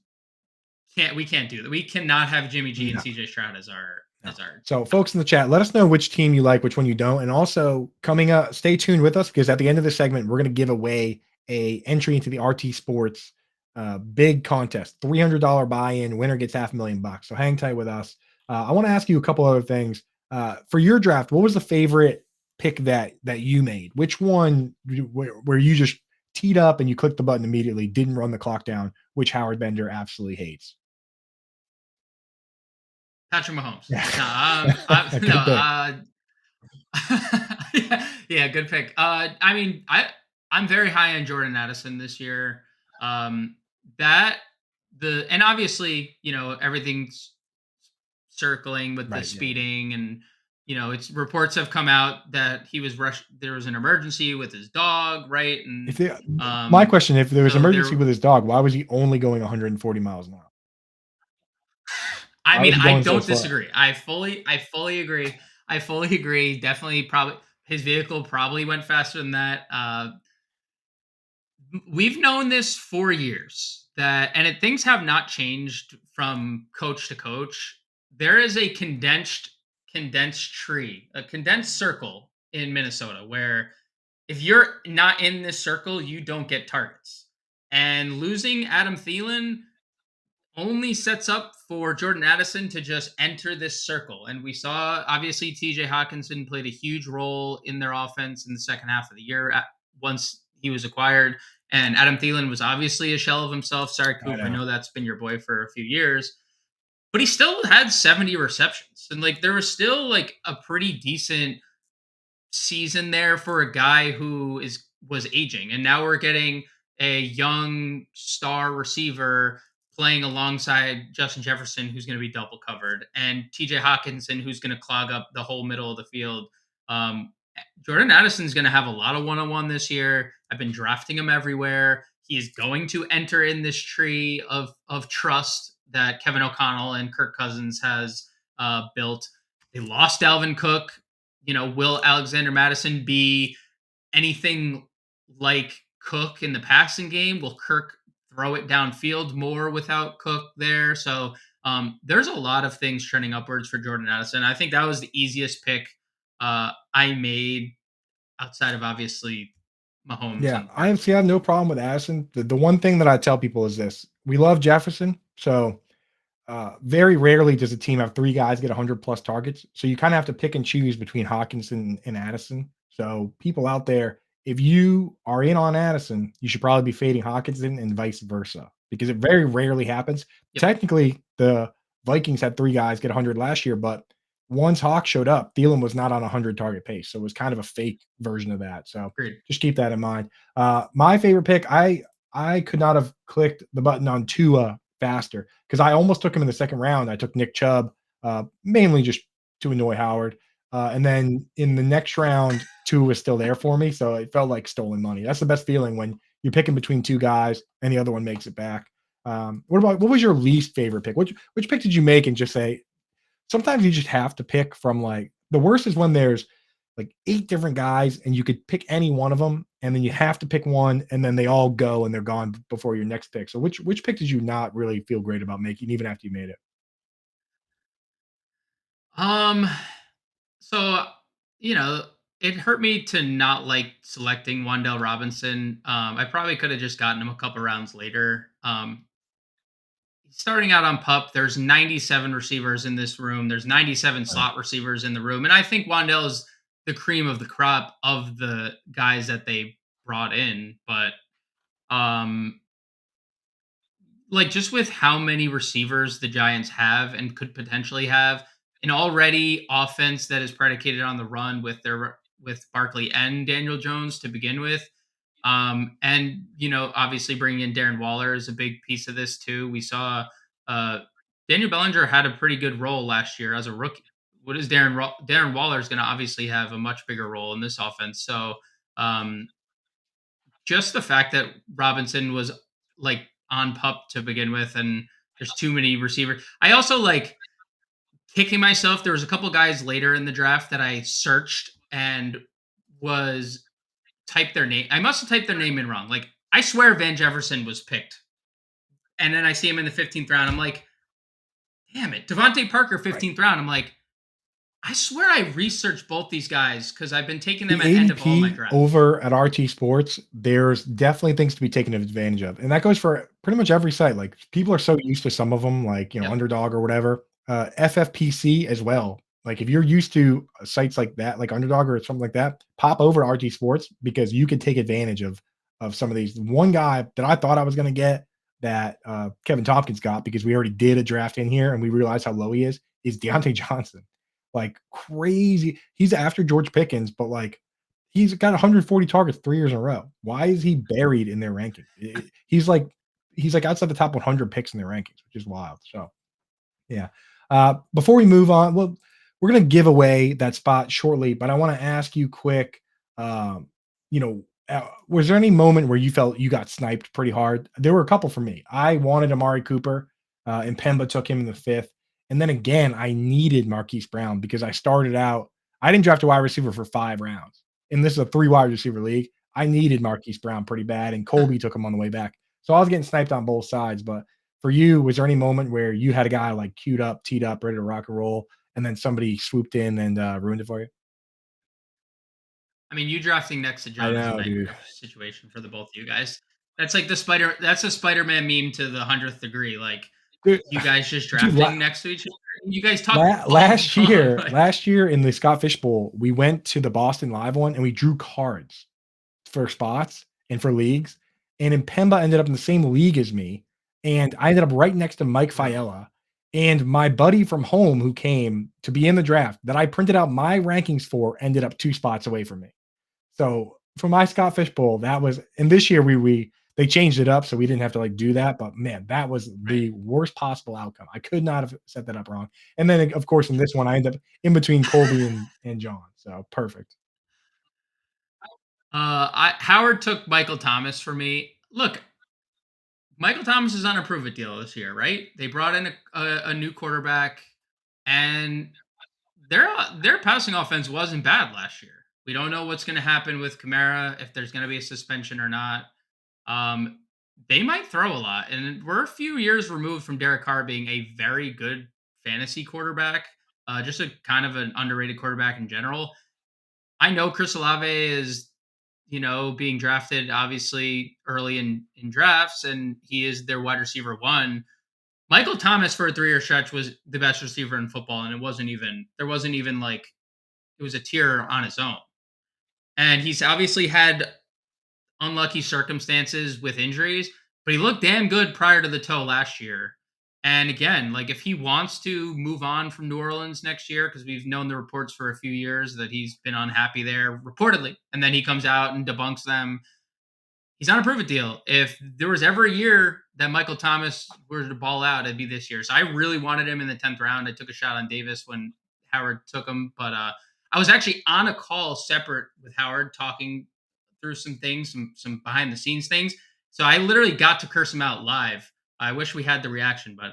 B: can't do that. We cannot have Jimmy G and
A: No.
B: CJ Stroud as
A: No.
B: our
A: So, folks in the chat, let us know which team you like, which one you don't, and also coming up, stay tuned with us because at the end of the segment, we're going to give away a entry into the RT Sports big contest, $300 buy-in. Winner gets $500,000. So hang tight with us. I want to ask you a couple other things. For your draft, what was the favorite pick that you made? Which one where you just teed up and you clicked the button immediately, didn't run the clock down, which Howard Bender absolutely hates?
B: Patrick Mahomes.
A: Yeah.
B: No,
A: Good pick.
B: yeah, good pick. I mean, I'm very high on Jordan Addison this year. Um, that and obviously, everything's circling with the
A: Right. Yeah.
B: speeding, and it's reports have come out that he was rushed. There was an emergency with his dog, right?
A: If
B: And
A: they, my question, if there was
B: so
A: emergency
B: there.
A: with his dog, why was he only going 140 miles an hour?
B: I
A: Why
B: mean,
A: was he
B: I
A: going so
B: don't
A: slow?
B: disagree. I fully agree. I fully agree. Definitely, probably his vehicle probably went faster than that. We've known this for years things have not changed from coach to coach. There is a condensed tree, a condensed circle in Minnesota where if you're not in this circle, you don't get targets. And losing Adam Thielen only sets up for Jordan Addison to just enter this circle. And we saw obviously TJ Hawkinson played a huge role in their offense in the second half of the year once he was acquired. And Adam Thielen was obviously a shell of himself. Sorry,
A: I
B: Coop. I
A: know.
B: know that's been your boy for a few years, but he still had 70 receptions. And like there was still like a pretty decent season there for a guy who was aging. And now we're getting a young star receiver playing alongside Justin Jefferson, who's going to be double covered, and TJ Hawkinson, who's going to clog up the whole middle of the field. Um, Jordan Addison's going to have a lot of one-on-one this year. I've been drafting him everywhere. He is going to enter in this tree of trust that Kevin O'Connell and Kirk Cousins has built. They lost Dalvin Cook. Will Alexander Madison be anything like Cook in the passing game? Will Kirk throw it downfield more without Cook there? So there's a lot of things trending upwards for Jordan Addison. I think that was the easiest pick I made outside of obviously Mahomes
A: Yeah,
B: and
A: I
B: Bryce.
A: have no problem with Addison. The one thing that I tell people is this: we love Jefferson, so very rarely does a team have three guys get 100 plus targets. So you kind of have to pick and choose between Hawkinson and Addison. So people out there, if you are in on Addison, you should probably be fading Hawkinson and vice versa because it very rarely happens.
B: Yep,
A: Technically, the Vikings had three guys get 100 last year, but once Hawk showed up, Thielen was not on a 100 target pace. So it was kind of a fake version of that. So
B: agreed.
A: just keep that in mind. My favorite pick, I could not have clicked the button on Tua faster because I almost took him in the second round. I took Nick Chubb, mainly just to annoy Howard. And then in the next round, Tua was still there for me. So it felt like stolen money. That's the best feeling when you're picking between two guys and the other one makes it back. What was your least favorite pick? Which pick did you make and just say, sometimes you just have to pick from like the worst is when there's like eight different guys and you could pick any one of them and then you have to pick one and then they all go and they're gone before your next pick. So which pick did you not really feel great about making even after you made it?
B: Um, so you know, it hurt me to not like selecting Wandell Robinson. I probably could have just gotten him a couple rounds later. Starting out on pup, there's 97 receivers in this room. There's 97
A: Right.
B: slot receivers in the room. And I think Wandell is the cream of the crop of the guys that they brought in. But um like just with how many receivers the Giants have and could potentially have, an already offense that is predicated on the run with Barkley and Daniel Jones to begin with. And obviously bringing in Darren Waller is a big piece of this too. We saw uh, Daniel Bellinger had a pretty good role last year as a rookie. What is Darren Waller is going to obviously have a much bigger role in this offense. So um, just the fact that Robinson was like on pup to begin with, and there's too many receivers. I also like kicking myself. There was a couple guys later in the draft that I searched and was typed their name. I must have typed their name in wrong. Like I swear Van Jefferson was picked, and then I see him in the 15th round. I'm like, damn it, Devontae Parker,
A: Right.
B: 15th round. I'm like, I swear I researched both these guys because I've been taking them
A: The
B: at end of all my
A: ADP
B: drafts.
A: over at RT Sports, there's definitely things to be taken advantage of, and that goes for pretty much every site. Like people are so used to some of them, like
B: Yep.
A: Underdog or whatever. FFPC as well. Like if you're used to sites like that, like Underdog or something like that, pop over to RT Sports because you could take advantage of some of these. One guy that I thought I was going to get that Kevin Tompkins got because we already did a draft in here and we realized how low he is Deontay Johnson. Like crazy. He's after George Pickens, but like he's got 140 targets 3 years in a row. Why is he buried in their ranking? He's like outside the top 100 picks in their rankings, which is wild. So yeah. Before we move on, well, we're gonna give away that spot shortly, but I want to ask you quick. Um, was there any moment where you felt you got sniped pretty hard? There were a couple for me. I wanted Amari Cooper, and Pemba took him in the fifth. And then again, I needed Marquise Brown because I started out. I didn't draft a wide receiver for 5 rounds, and this is a three wide receiver league. I needed Marquise Brown pretty bad, and Colby took him on the way back. So I was getting sniped on both sides, but for you, was there any moment where you had a guy like queued up, teed up, ready to rock and roll, and then somebody swooped in and ruined it for you?
B: I mean, you drafting next to
A: I
B: John is a
A: know, dude.
B: nightmare situation for the both of you guys. That's like the spider. That's a Spider-Man meme to the 100th degree. Like
A: Dude,
B: you guys just
A: dude
B: drafting next to each other. You guys talk
A: la
B: all the
A: last
B: time.
A: year
B: Like,
A: last year in the Scott Fish Bowl, we went to the Boston Live one and we drew cards for spots and for leagues, and then Pemba ended up in the same league as me, and I ended up right next to Mike
B: brutal.
A: Fiella, and my buddy from home who came to be in the draft that I printed out my rankings for ended up 2 spots away from me. So for my Scott Fish Bowl, that was and this year we They changed it up so we didn't have to like do that. But man, that was
B: Right.
A: the worst possible outcome. I could not have set that up wrong. And then of course in this one I end up in between Colby and John. So perfect.
B: Howard took Michael Thomas for me. Look, Michael Thomas is on a prove it deal this year, right? They brought in a new quarterback, and their passing offense wasn't bad last year. We don't know what's going to happen with Kamara, if there's going to be a suspension or not. Um, they might throw a lot, and we're a few years removed from Derek Carr being a very good fantasy quarterback, just a kind of an underrated quarterback in general. I know Chris Olave is, being drafted obviously early in drafts, and he is their wide receiver one. Michael Thomas for a 3-year stretch was the best receiver in football, and there wasn't even like it was a tier on its own. And he's obviously had unlucky circumstances with injuries, but he looked damn good prior to the toe last year. And again, like if he wants to move on from New Orleans next year, because we've known the reports for a few years that he's been unhappy there, reportedly, and then he comes out and debunks them. He's on a prove it deal. If there was ever a year that Michael Thomas were to ball out, it'd be this year. So I really wanted him in the 10th round. I took a shot on Davis when Howard took him, but I was actually on a call separate with Howard talking through some things, some behind the scenes things. So I literally got to curse him out live. I wish we had the reaction, but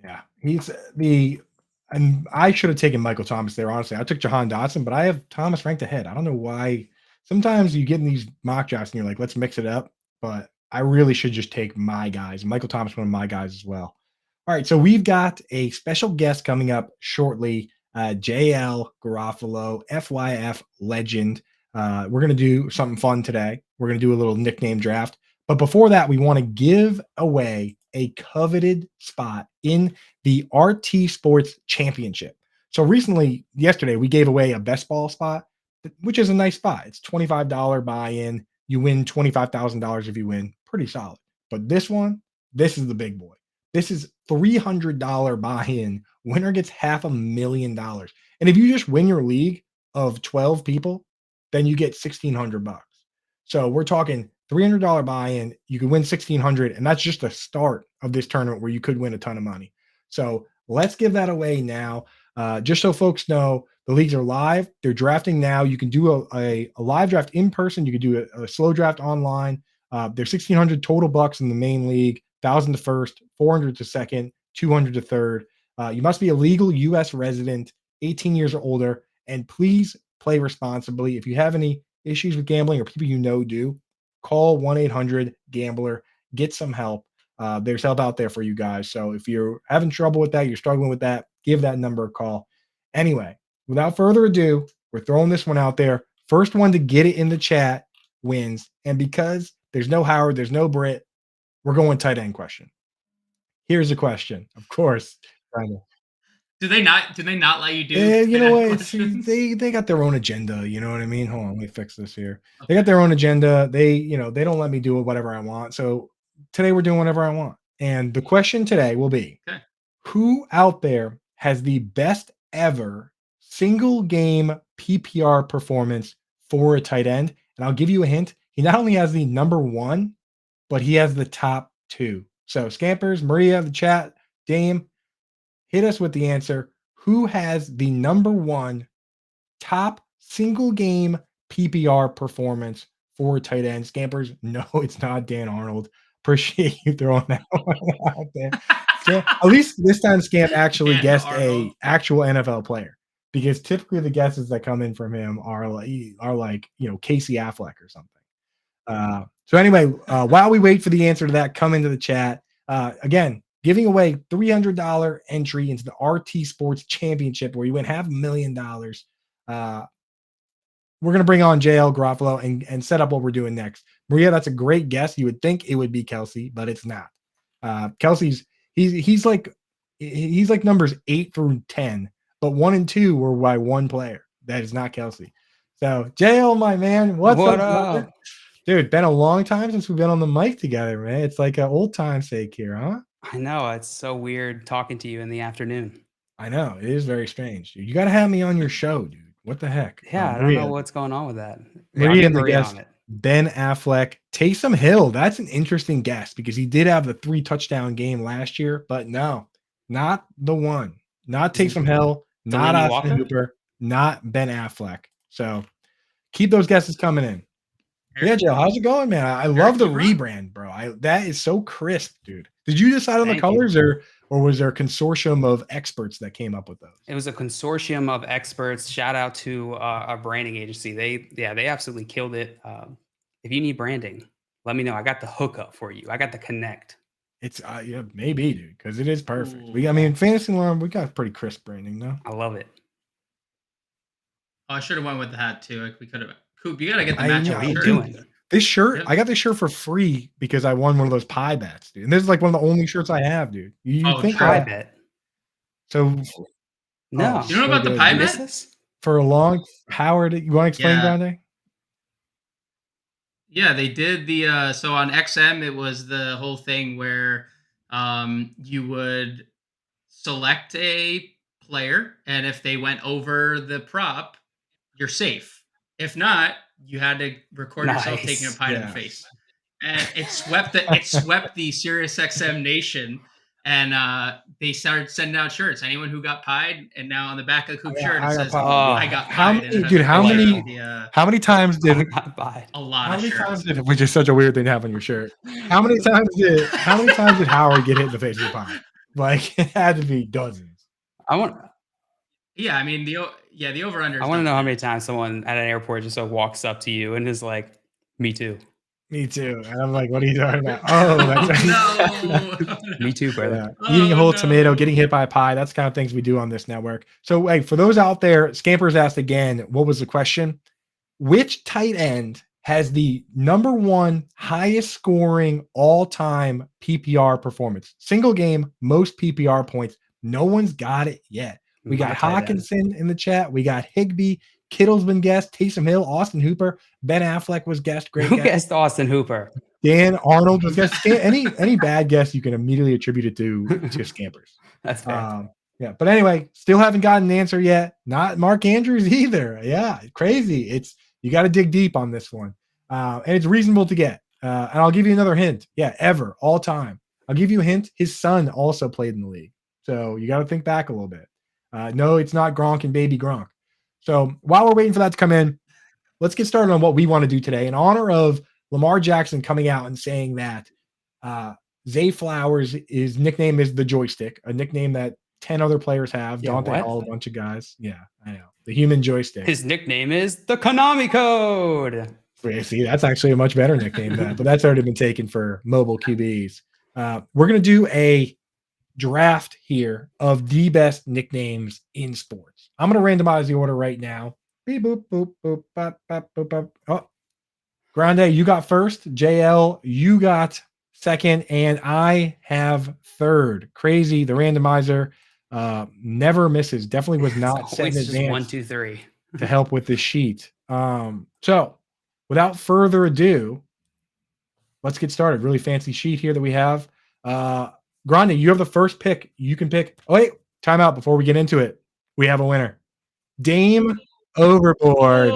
A: Yeah, he's the and I should have taken Michael Thomas there, honestly. I took Jahan Dotson, but I have Thomas ranked ahead. I don't know why. Sometimes you get in these mock drafts and you're like, let's mix it up. But I really should just take my guys. Michael Thomas, one of my guys as well. All right, so we've got a special guest coming up shortly. JL Garofalo, FYF legend. We're gonna do something fun today. We're gonna do a little nickname draft. But before that, we want to give away a coveted spot in the RT Sports Championship. So recently, yesterday, we gave away a best ball spot, which is a nice spot. It's $25 buy-in. You win $25,000 if you win. Pretty solid. But this is the big boy. This is $300 buy-in. Winner gets $500,000. And if you just win your league of 12 people, then you get 1,600 bucks. So we're talking $300 buy-in. You could win 1,600, and that's just the start of this tournament where you could win a ton of money. So let's give that away now. Just so folks know, the leagues are live. They're drafting now. You can do a live draft in person. You can do a slow draft online. There's 1,600 total bucks in the main league, 1,000 to first, 400 to second, 200 to third. You must be a legal U.S. resident, 18 years or older, and please play responsibly. If you have any issues with gambling or people you know do, call 1-800-GAMBLER. Get some help. There's help out there for you guys. So if you're having trouble with that, you're struggling with that, give that number a call. Anyway, without further ado, we're throwing this one out there. First one to get it in the chat wins. And because there's no Howard, there's no Britt, we're going tight end question. Here's the question. Of course.
B: do they not let you do?
A: You know what? They got their own agenda. You know what I mean? Hold on, let me fix this here.
B: Okay.
A: They got their own agenda. They don't let me do whatever I want. So today we're doing whatever I want. And the question today will be,
B: Okay.
A: Who out there has the best ever single game PPR performance for a tight end? And I'll give you a hint. He not only has the number one, but he has the top two. So Scampers, Maria, the chat, Dame, hit us with the answer. Who has the number one top single game PPR performance for tight end? Scampers, no, it's not Dan Arnold. Appreciate you throwing that one out there. At least this time Scamp actually guessed a actual NFL player, because typically the guesses that come in from him are like Casey Affleck or something. So anyway, while we wait for the answer to that, come into the chat. Again, giving away $300 entry into the RT Sports Championship where you win $500,000. We're going to bring on JL Garofalo and set up what we're doing next. Maria, that's a great guess. You would think it would be Kelsey, but it's not. Kelsey's he's like numbers 8 through 10, but 1 and 2 were by one player. That is not Kelsey. So JL, my man, what's up? Dude, been a long time since we've been on the mic together, man. It's like an old time sake here, huh?
C: I know. It's so weird talking to you in the afternoon.
A: I know. It is very strange. Dude. You got to have me on your show, dude. What the heck?
C: Yeah, I don't know what's going on with that.
A: Maria and the guest. Ben Affleck, Taysom Hill. That's an interesting guess because he did have the 3 touchdown game last year, but no, not the one. Not
C: Is it
A: Taysom Hill, not
C: Delaney
A: Austin
C: Walker?
A: Hooper, not Ben Affleck. So keep those guesses coming in. Yeah, Joe, how's it going, man? I love the rebrand, bro. That is so crisp, dude. Did you decide on the
C: Thank you.
A: colors or was there a consortium of experts that came up with those?
C: It was a consortium of experts. Shout out to our branding agency. They absolutely killed it. If you need branding, let me know. I got the hookup for you. I got the connect.
A: It's yeah, maybe, dude, because it is perfect.
B: Ooh.
A: I mean, Fantasy Alarm, we got pretty crisp branding, though.
C: I love it.
B: Oh, I should have went with the hat too. Like we could have. Coop, you gotta get the
A: I
B: matching
A: know,
C: What are you
B: shirt.
C: doing?
A: This shirt,
B: Yep.
A: I got this shirt for free because I won one of those pie bets, dude. And this is like one of the only shirts I have, dude. You
B: Oh,
A: think
B: sure.
C: I bet.
A: so?
C: No.
B: You know about the
A: good.
B: pie
C: You miss
B: bet?
C: this?
A: For a long Howard, you want to explain,
B: Yeah.
A: Grande?
B: Yeah, they did the so on XM it was the whole thing where you would select a player and if they went over the prop, you're safe. If not, you had to record yourself taking a
C: Nice.
B: pie to the face. And it swept the Sirius XM nation and they started sending out shirts. Anyone who got pied, and now on the back of the Coop shirt it
A: I got
B: says
A: pied.
B: I got
A: How
B: pied.
A: many,
B: and it has
A: dude?
B: a
A: How
B: picture
A: many?
B: of the,
A: How many times did?
C: I got by.
B: a lot
A: How
B: of
A: many
B: shirts.
A: times did? Which is such a weird thing to have on your shirt. How many times did? How many times did Howard get hit in the face with a pie? Like it had to be dozens.
C: I want
B: Yeah, I mean the over under.
C: I want to know how many times someone at an airport just walks up to you and is like, "Me too."
A: Me too. And I'm like, what are you talking about? Oh, that's right.
B: no.
C: Me too, brother.
A: Yeah. Eating a
B: Oh,
A: whole
B: no.
A: tomato, getting hit by a pie. That's the kind of things we do on this network. So, hey, for those out there, Scampers asked again, what was the question? Which tight end has the number one highest scoring all-time PPR performance? Single game, most PPR points. No one's got it yet. We got
C: My tight end.
A: Hawkinson in the chat. We got Higbee. Kittle's been guessed. Taysom Hill, Austin Hooper, Ben Affleck was guessed. Great
C: Who
A: guess.
C: guessed Austin Hooper?
A: Dan Arnold was guessed. Any bad guess you can immediately attribute it to Scampers.
C: That's fair.
A: Yeah, but anyway, still haven't gotten an answer yet. Not Mark Andrews either. Yeah, crazy. You got to dig deep on this one, and it's reasonable to get. And I'll give you another hint. Yeah, ever, all time. I'll give you a hint. His son also played in the league, so you got to think back a little bit. No, it's not Gronk and baby Gronk. So while we're waiting for that to come in, let's get started on what we want to do today in honor of Lamar Jackson coming out and saying that Zay Flowers, his nickname is the joystick, a nickname that 10 other players have.
C: Yeah,
A: Dante
C: what?
A: Hall, a bunch of guys. Yeah, I know. The human joystick.
C: His nickname is the Konami Code.
A: See, that's actually a much better nickname, but that's already been taken for mobile QBs. We're going to do a draft here of the best nicknames in sports. I'm going to randomize the order right now. Beep, boop, boop, boop, bop, bop, boop, bop. Oh, Grande, you got first. JL, you got second, and I have third. Crazy, the randomizer never misses. Definitely was not set in
C: Always just
A: advance
C: 1, 2, 3.
A: to help with this sheet. So, without further ado, let's get started. Really fancy sheet here that we have. Grande, you have the first pick. You can pick. Oh, wait, time out before we get into it. We have a winner. Dame Overboard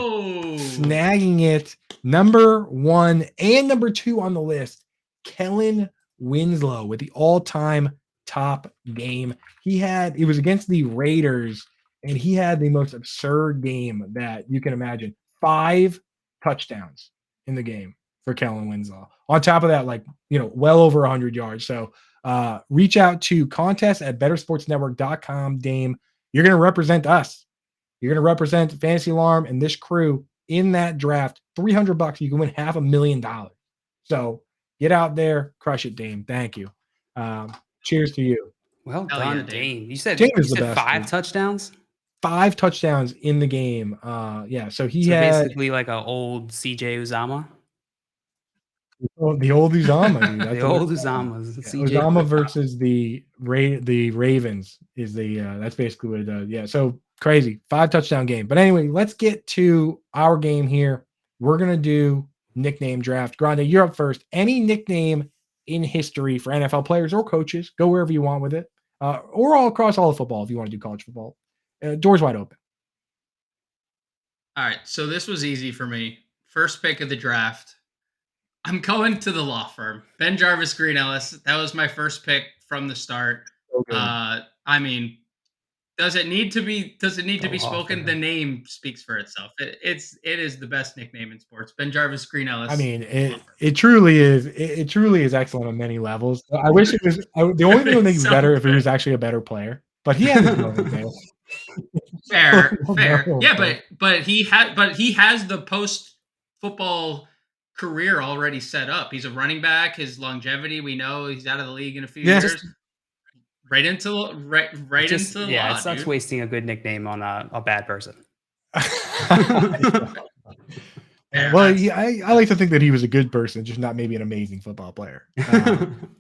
A: snagging it. Number 1 and number 2 on the list. Kellen Winslow with the all-time top game. It was against the Raiders, and he had the most absurd game that you can imagine. 5 touchdowns in the game for Kellen Winslow. On top of that, well over 100 yards. So reach out to contest@bettersportsnetwork.com, Dame. You're going to represent us. You're going to represent Fantasy Alarm and this crew in that draft. $300, you can win $500,000. So get out there, crush it, Dame. Thank you. Cheers to you.
C: Well
B: Hell
C: done,
B: yeah, Dame.
C: Dame. You said,
A: Dame is the best,
C: 5
A: dude.
C: touchdowns?
A: 5 touchdowns in the game. Yeah, so he
C: So
A: had
C: basically like an old CJ Uzama.
A: the old Uzama. Dude.
C: The old Uzamas.
A: Yeah, Uzama versus the Ravens is that's basically what it does. Yeah, so crazy 5 touchdown game. But anyway, let's get to our game here. We're gonna do nickname draft. Grande, you're up first. Any nickname in history for NFL players or coaches, go wherever you want with it, or all across all of football if you want to do college football. Doors wide open.
B: All right, so this was easy for me. first pick of the draft. I'm going to the law firm. Ben Jarvis Green Ellis. That was my first pick from the start.
A: So good.
B: I mean, does it need to be
C: law
B: spoken?
C: firm.
B: The name speaks for itself. It is the best nickname in sports. Ben Jarvis Green Ellis.
A: I mean, it truly is. It truly is excellent on many levels. I wish it was. The only thing that would make it
B: So
A: better if he
B: good.
A: was actually a better player. But he had his moment there.
B: Fair.
A: No,
B: Yeah,
A: bro.
B: but he has the post football career already set up. He's a running back. His longevity, we know he's out of the league in a few
A: Yeah.
B: years. Right into
C: Just,
B: into
C: yeah,
B: law,
C: it sucks
B: dude.
C: wasting a good nickname on a bad person.
B: Fair.
A: Well,
B: That's-
A: I like to think that he was a good person, just not maybe an amazing football player.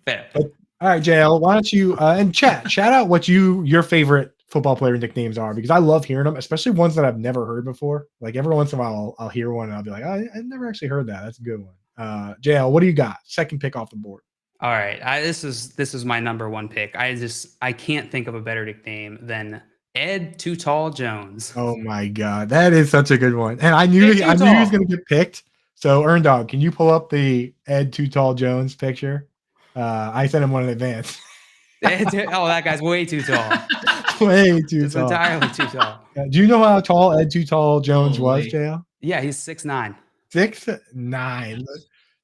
C: Fair.
A: All right, JL, why don't you and shout out what your favorite football player nicknames are, because I love hearing them, especially ones that I've never heard before. Like every once in a while, I'll hear one and I'll be like, I've never actually heard that. That's a good one. JL, what do you got? Second pick off the board.
C: All right, this is my number one pick. I can't think of a better nickname than Ed Too Tall Jones.
A: Oh my god, that is such a good one. And I knew
C: Ed
A: he
C: Too
A: was
C: Tall.
A: going to get picked. So Erndog, can you pull up the Ed Too Tall Jones picture? I sent him one in advance.
C: Oh, that guy's way too tall.
A: Way too
C: It's
A: tall.
C: entirely too tall.
A: Do you know how tall Ed Too Tall Jones was,
B: Holy.
A: JL?
C: Yeah, he's 6'9".
A: 6'9". Do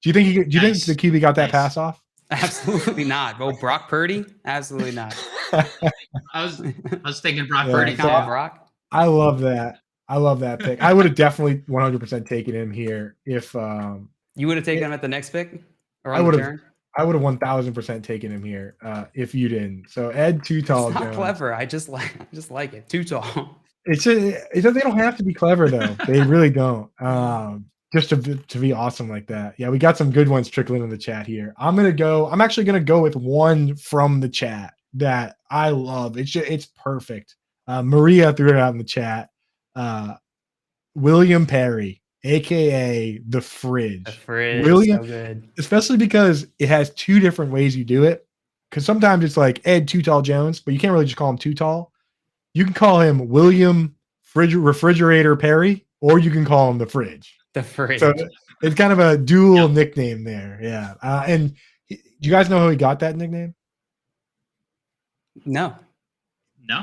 A: you think do you think
B: Nice.
A: the QB got that
B: Nice.
A: pass off?
C: Absolutely not. Well, Brock Purdy? Absolutely not.
B: I was thinking Brock
A: Yeah,
B: Purdy.
A: so
C: Come
B: too.
C: on, Brock.
A: I love that. I love that pick. I would have definitely 100% taken him here if
C: You would have taken him at the next pick? Or
A: I
C: on the
A: would have
C: turn?
A: I would have 1000% taken him here if you didn't. So Ed Too Tall
C: It's not
A: Jones.
C: clever. I just like it. Too tall.
A: It's just they don't have to be clever though. They really don't. Just to be awesome like that. Yeah, we got some good ones trickling in the chat here. I'm actually gonna go with one from the chat that I love. It's perfect. Maria threw it out in the chat. William Perry, aka the Fridge.
C: The Fridge.
A: William,
C: So good.
A: especially because it has two different ways you do it. Because sometimes it's like Ed Too Tall Jones, but you can't really just call him Too Tall. You can call him William Refrigerator Perry, or you can call him the Fridge.
C: The Fridge.
A: So it's kind of a dual nickname there. Yeah. And do you guys know how he got that nickname?
C: No.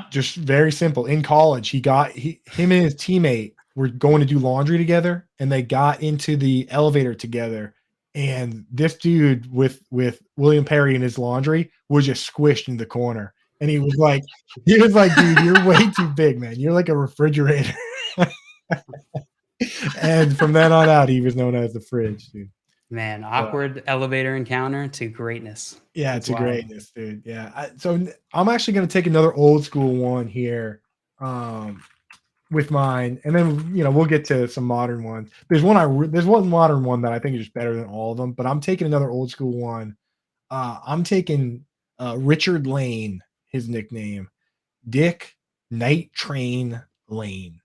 A: Just very simple. In college, him and his teammate were going to do laundry together, and they got into the elevator together. And this dude with William Perry in his laundry was just squished in the corner. And he was like, dude, you're way too big, man. You're like a refrigerator. And from then on out, he was known as the Fridge, dude.
C: Man, awkward elevator encounter to greatness.
A: Yeah,
C: That's
A: to
C: wild.
A: greatness, dude. Yeah. So I'm actually going to take another old school one here with mine. And then, we'll get to some modern ones. There's one modern one that I think is just better than all of them, but I'm taking another old school one. I'm taking Richard Lane, his nickname, Dick Night Train Lane.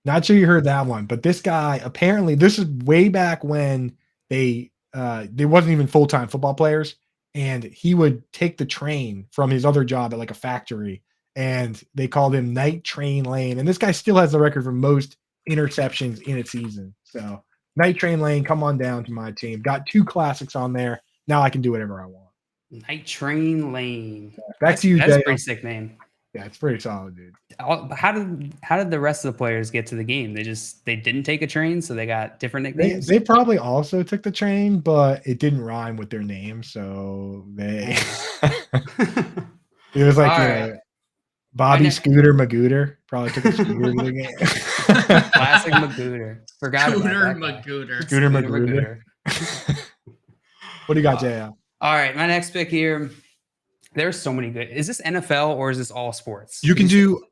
A: Not sure you heard that one, but this guy, apparently, this is way back when they wasn't even full-time football players, and he would take the train from his other job at like a factory, and they called him Night Train Lane. And this guy still has the record for most interceptions in a season. So Night Train Lane, come on down to my team. Got 2 classics on there. Now I can do whatever I want.
C: Night Train Lane.
A: Back to you,
C: That's a
A: Dale.
C: pretty sick name.
A: Yeah, it's pretty solid, dude.
C: How did the rest of the players get to the game? They didn't take a train, so they got different nicknames.
A: They probably also took the train, but it didn't rhyme with their name, so they. It was like Bobby Scooter Magooter probably took a scooter to the game.
C: Classic Magooter. Forgot about that guy.
B: Magooter.
A: Scooter Magooter. What do you got, JL?
C: All right, my next pick here. There's so many good. Is this NFL or is this all sports?
A: You can do.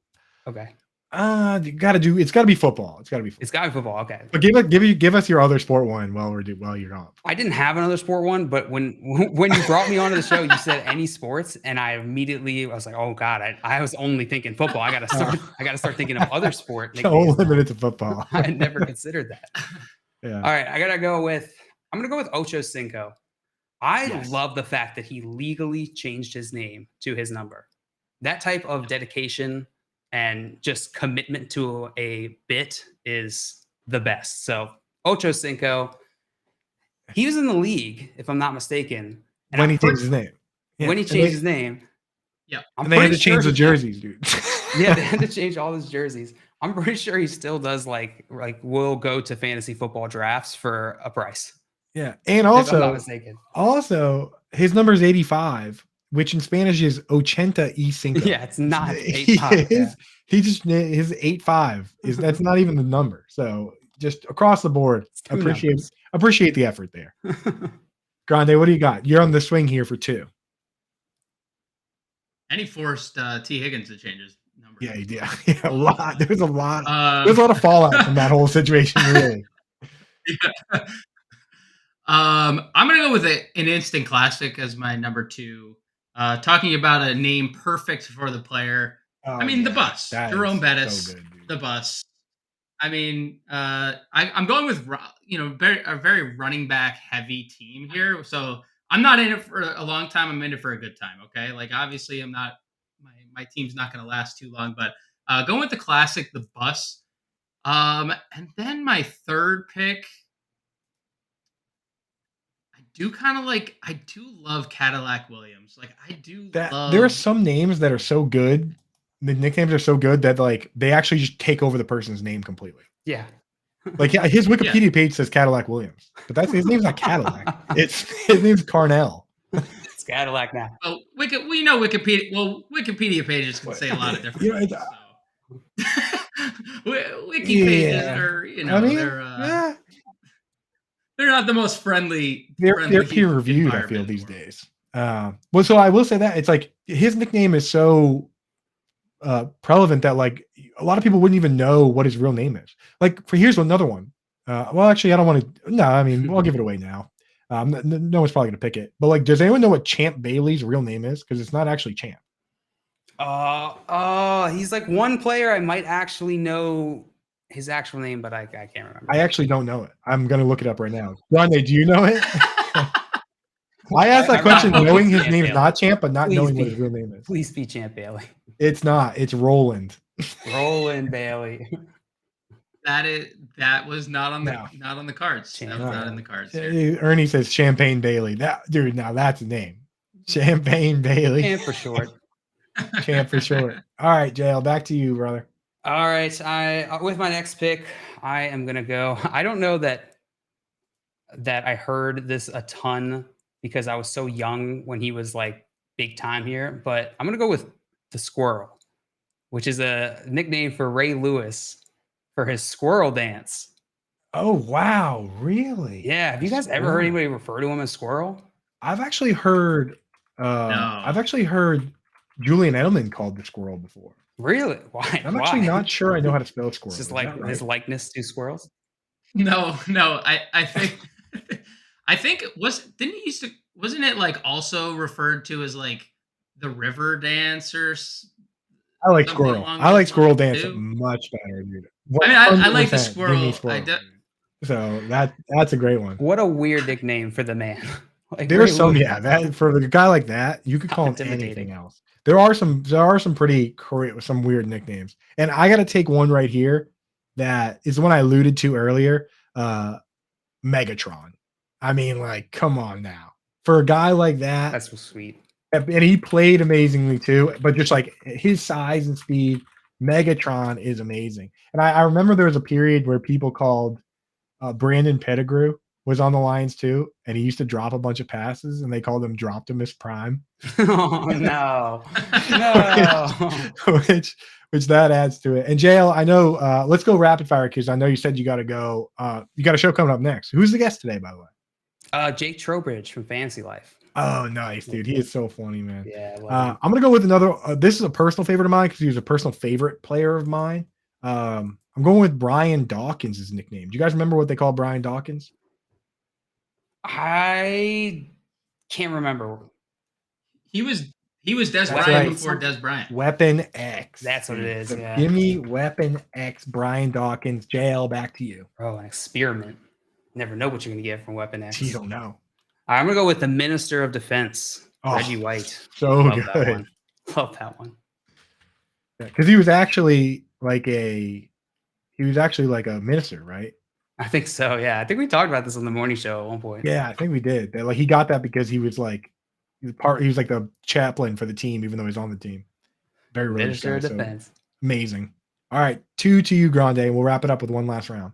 C: Okay.
A: You gotta do. It's gotta be football. It's gotta be. Football.
C: It's gotta be football. Okay.
A: But give us your other sport one while you're on.
C: I didn't have another sport one, but when you brought me onto the show, you said any sports, and I was like, oh god, I was only thinking football. I gotta start thinking of other sport.
A: Don't limit it to football.
C: I had never considered that.
A: Yeah.
C: All right, I'm gonna go with Ocho Cinco. I love the fact that he legally changed his name to his number. That type of dedication and just commitment to a bit is the best. So Ocho Cinco. He was in the league, if I'm not mistaken. And
A: when
C: I'm
A: he changed his name. Yeah.
C: When he changed his name.
B: Yeah.
A: And they had to change the jerseys, dude.
C: Yeah, they had to change all his jerseys. I'm pretty sure he still does like will go to fantasy football drafts for a price.
A: Yeah. And
C: If I'm not
A: also,
C: mistaken.
A: His number is 85, which in Spanish is 85.
C: Yeah, it's not 85.
A: His 85 is that's not even the number. So just across the board, appreciate the effort there. Grande, what do you got? You're on the swing here for 2.
B: And he forced T. Higgins to change his number.
A: Yeah, a lot. There's a lot. There's a lot of fallout from that whole situation, really.
B: Yeah. I'm gonna go with an instant classic as my number 2. Talking about a name perfect for the player. The bus, Jerome Bettis, so good, the bus. I'm going with a very running back heavy team here. So I'm not in it for a long time. I'm in it for a good time. Okay, like obviously I'm not. My team's not going to last too long, but going with the classic, the bus. And then my third pick. I do love Cadillac Williams. Like I do love.
A: There are some names that are so good. The nicknames are so good that like they actually just take over the person's name completely.
C: Yeah.
A: Like his Wikipedia page says Cadillac Williams, but his name's not Cadillac. His name's Carnell.
C: It's Cadillac now.
B: Well, we know Wikipedia. Well, Wikipedia pages can say a lot of different things. Wiki pages are they're not the most friendly.
A: They're peer reviewed. I feel these days. So I will say that it's like his nickname is so prevalent that like a lot of people wouldn't even know what his real name is. Like here's another one. Well, actually, I don't want to. No, I'll give it away now. No one's probably gonna pick it. But like, does anyone know what Champ Bailey's real name is? Because it's not actually Champ.
C: He's like one player I might actually know his actual name, but I can't remember.
A: I actually don't know it. I'm gonna look it up right now. Grande, do you know it? I asked that question knowing his name's not Champ, but not knowing what his real name is.
C: Please be Champ Bailey.
A: It's not. It's Roland.
C: Roland Bailey.
B: That was not on the cards. That was not in the cards.
A: Ernie says Champagne Bailey. Now that's a name. Champagne Bailey.
C: Champ for short.
A: Champ for short. All right, JL, back to you, brother.
C: All right. With my next pick, I am gonna go. I don't know that I heard this a ton because I was so young when he was like big time here, but I'm gonna go with the Squirrel, which is a nickname for Ray Lewis for his squirrel dance.
A: Oh wow, really?
C: Yeah. Have you guys ever heard anybody refer to him as Squirrel?
A: I've actually heard Julian Edelman called the Squirrel before.
C: Really? Why?
A: I'm actually not sure I know how to spell squirrel.
C: It's just like his likeness to squirrels.
B: No. I think wasn't it like also referred to as like the river dance or?
A: I like squirrel. I like squirrel dance much better, dude.
B: I like the squirrel.
A: So that's a great one.
C: What a weird nickname for the man.
A: Like there's some that for a guy like that, you could call him anything else. There are some pretty some weird nicknames. And I got to take one right here that is the one I alluded to earlier, Megatron. Like come on now. For a guy like that.
C: That's so sweet.
A: And he played amazingly too, but just like his size and speed, Megatron is amazing. And I remember there was a period where people called Brandon Pettigrew was on the Lions too, and he used to drop a bunch of passes, and they called him Droptimus Prime.
C: Oh no,
A: which that adds to it. And JL, I know. Let's go rapid fire because I know you said you got to go. You got a show coming up next. Who's the guest today, by the way?
C: Jake Trowbridge from Fantasy Life.
A: Oh, nice, dude. He is so funny, man.
C: Yeah.
A: I'm gonna go with another. This is a personal favorite of mine because he was a personal favorite player of mine. I'm going with Brian Dawkins' his nickname. Do you guys remember what they call Brian Dawkins?
C: I can't remember.
B: He was Des Bryant before Des Bryant.
A: Weapon X.
C: That's what it is.
A: So
C: yeah.
A: Give me Weapon X, Brian Dawkins. JL, back to you.
C: Oh, an experiment. Never know what you're gonna get from Weapon X.
A: You don't know.
C: I'm gonna go with the Minister of Defense, Reggie White.
A: So Love good.
C: Love that one.
A: Because he was actually like a minister, right?
C: I think so. Yeah, I think we talked about this on the morning show at one point.
A: Yeah, I think we did. That, like he got that because he was like he was like the chaplain for the team, even though he's on the team. Very rogue
C: Minister
A: guy,
C: of
A: so
C: Defense.
A: amazing. All right, 2 to you, Grande, and we'll wrap it up with one last round.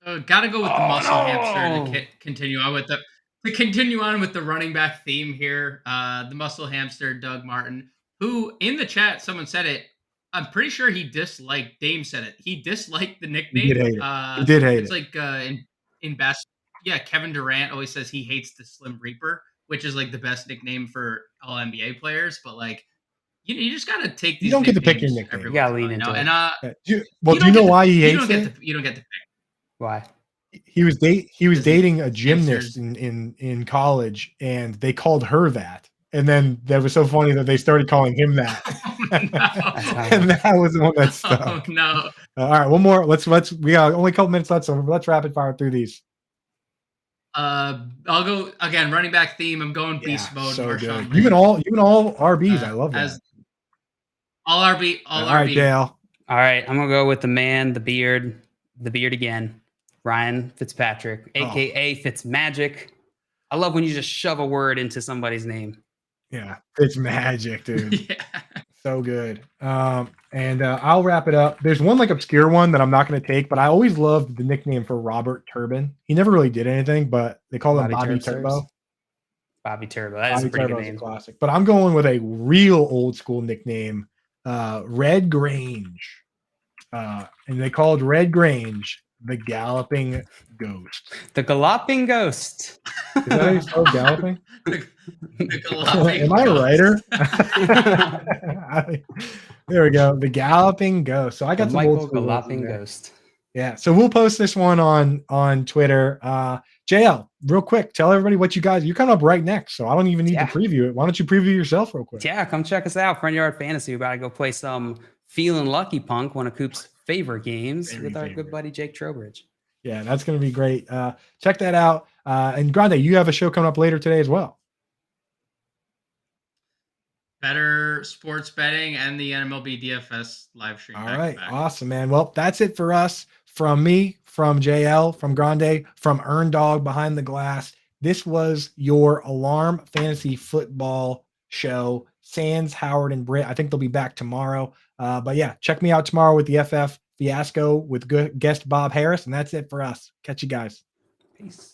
B: Gotta go with the muscle hamster
C: no.
B: to continue on with the running back theme here. The muscle hamster, Doug Martin, who in the chat someone said it. I'm pretty sure he disliked. Dame said it. He disliked the
A: He
B: nickname.
A: did hate it. He did hate
B: It's
A: it.
B: like in best. Yeah, Kevin Durant always says he hates the Slim Reaper, which is like the best nickname for all NBA players. But like, you just gotta take these.
A: You don't get to pick your
B: nicknames
A: nickname.
B: every
C: You gotta
B: once in a
C: lean
B: while,
C: into
B: you know?
C: it.
B: And
A: Do you know why he hates it?
B: You don't get to pick.
C: Why?
A: He was
B: Because
A: dating a gymnast
B: hamsters-
A: in college, and they called her that. And then that was so funny that they started calling him that.
B: Oh,
A: And that was the one that
B: no.
A: stuck.
B: Oh no.
A: All right, one more. Let's we got only a couple minutes left, so let's rapid fire through these.
B: I'll go again. Running back theme. I'm going beast mode.
A: So
B: Marshawn
A: good. Even all RBs. I love that.
B: as all RB. All
A: All right,
B: RB.
A: Dale.
C: All right, I'm gonna go with the man, the beard again, Ryan Fitzpatrick, aka Fitzmagic. I love when you just shove a word into somebody's name.
A: Yeah, it's magic, dude.
B: Yeah.
A: So good. And I'll wrap it up. There's one like obscure one that I'm not going to take, but I always loved the nickname for Robert Turbin. He never really did anything, but they call him Bobby Turbo.
C: Bobby Turbo. That is a pretty good name.
A: A classic. But I'm going with a real old school nickname, Red Grange. And they called Red Grange the Galloping Ghost.
C: The Galloping Ghost.
A: Is that how you spell galloping? Am I a writer? There we go. The Galloping Ghost. So I got
C: The
A: some
C: Michael
A: old school
C: Galloping
A: there.
C: Ghost.
A: Yeah. So we'll post this one on Twitter. JL, real quick, tell everybody what you're coming up right next. So I don't even need to preview it. Why don't you preview yourself real quick?
C: Yeah, come check us out. Front Yard Fantasy. We're about to go play some Feeling Lucky Punk, one of Coop's favorite games, with our good buddy Jake Trowbridge.
A: Yeah, that's going to be great. Check that out. And Grande, you have a show coming up later today as well.
B: Better sports betting and the NMLB DFS live stream.
A: All right. Awesome, man. Well, that's it for us. From me, from JL, from Grande, from Earn Dog behind the glass. This was your Alarm Fantasy Football show. Sands, Howard, and Britt. I think they'll be back tomorrow. But yeah, check me out tomorrow with the FF Fiasco with guest Bob Harris. And that's it for us. Catch you guys.
C: Peace.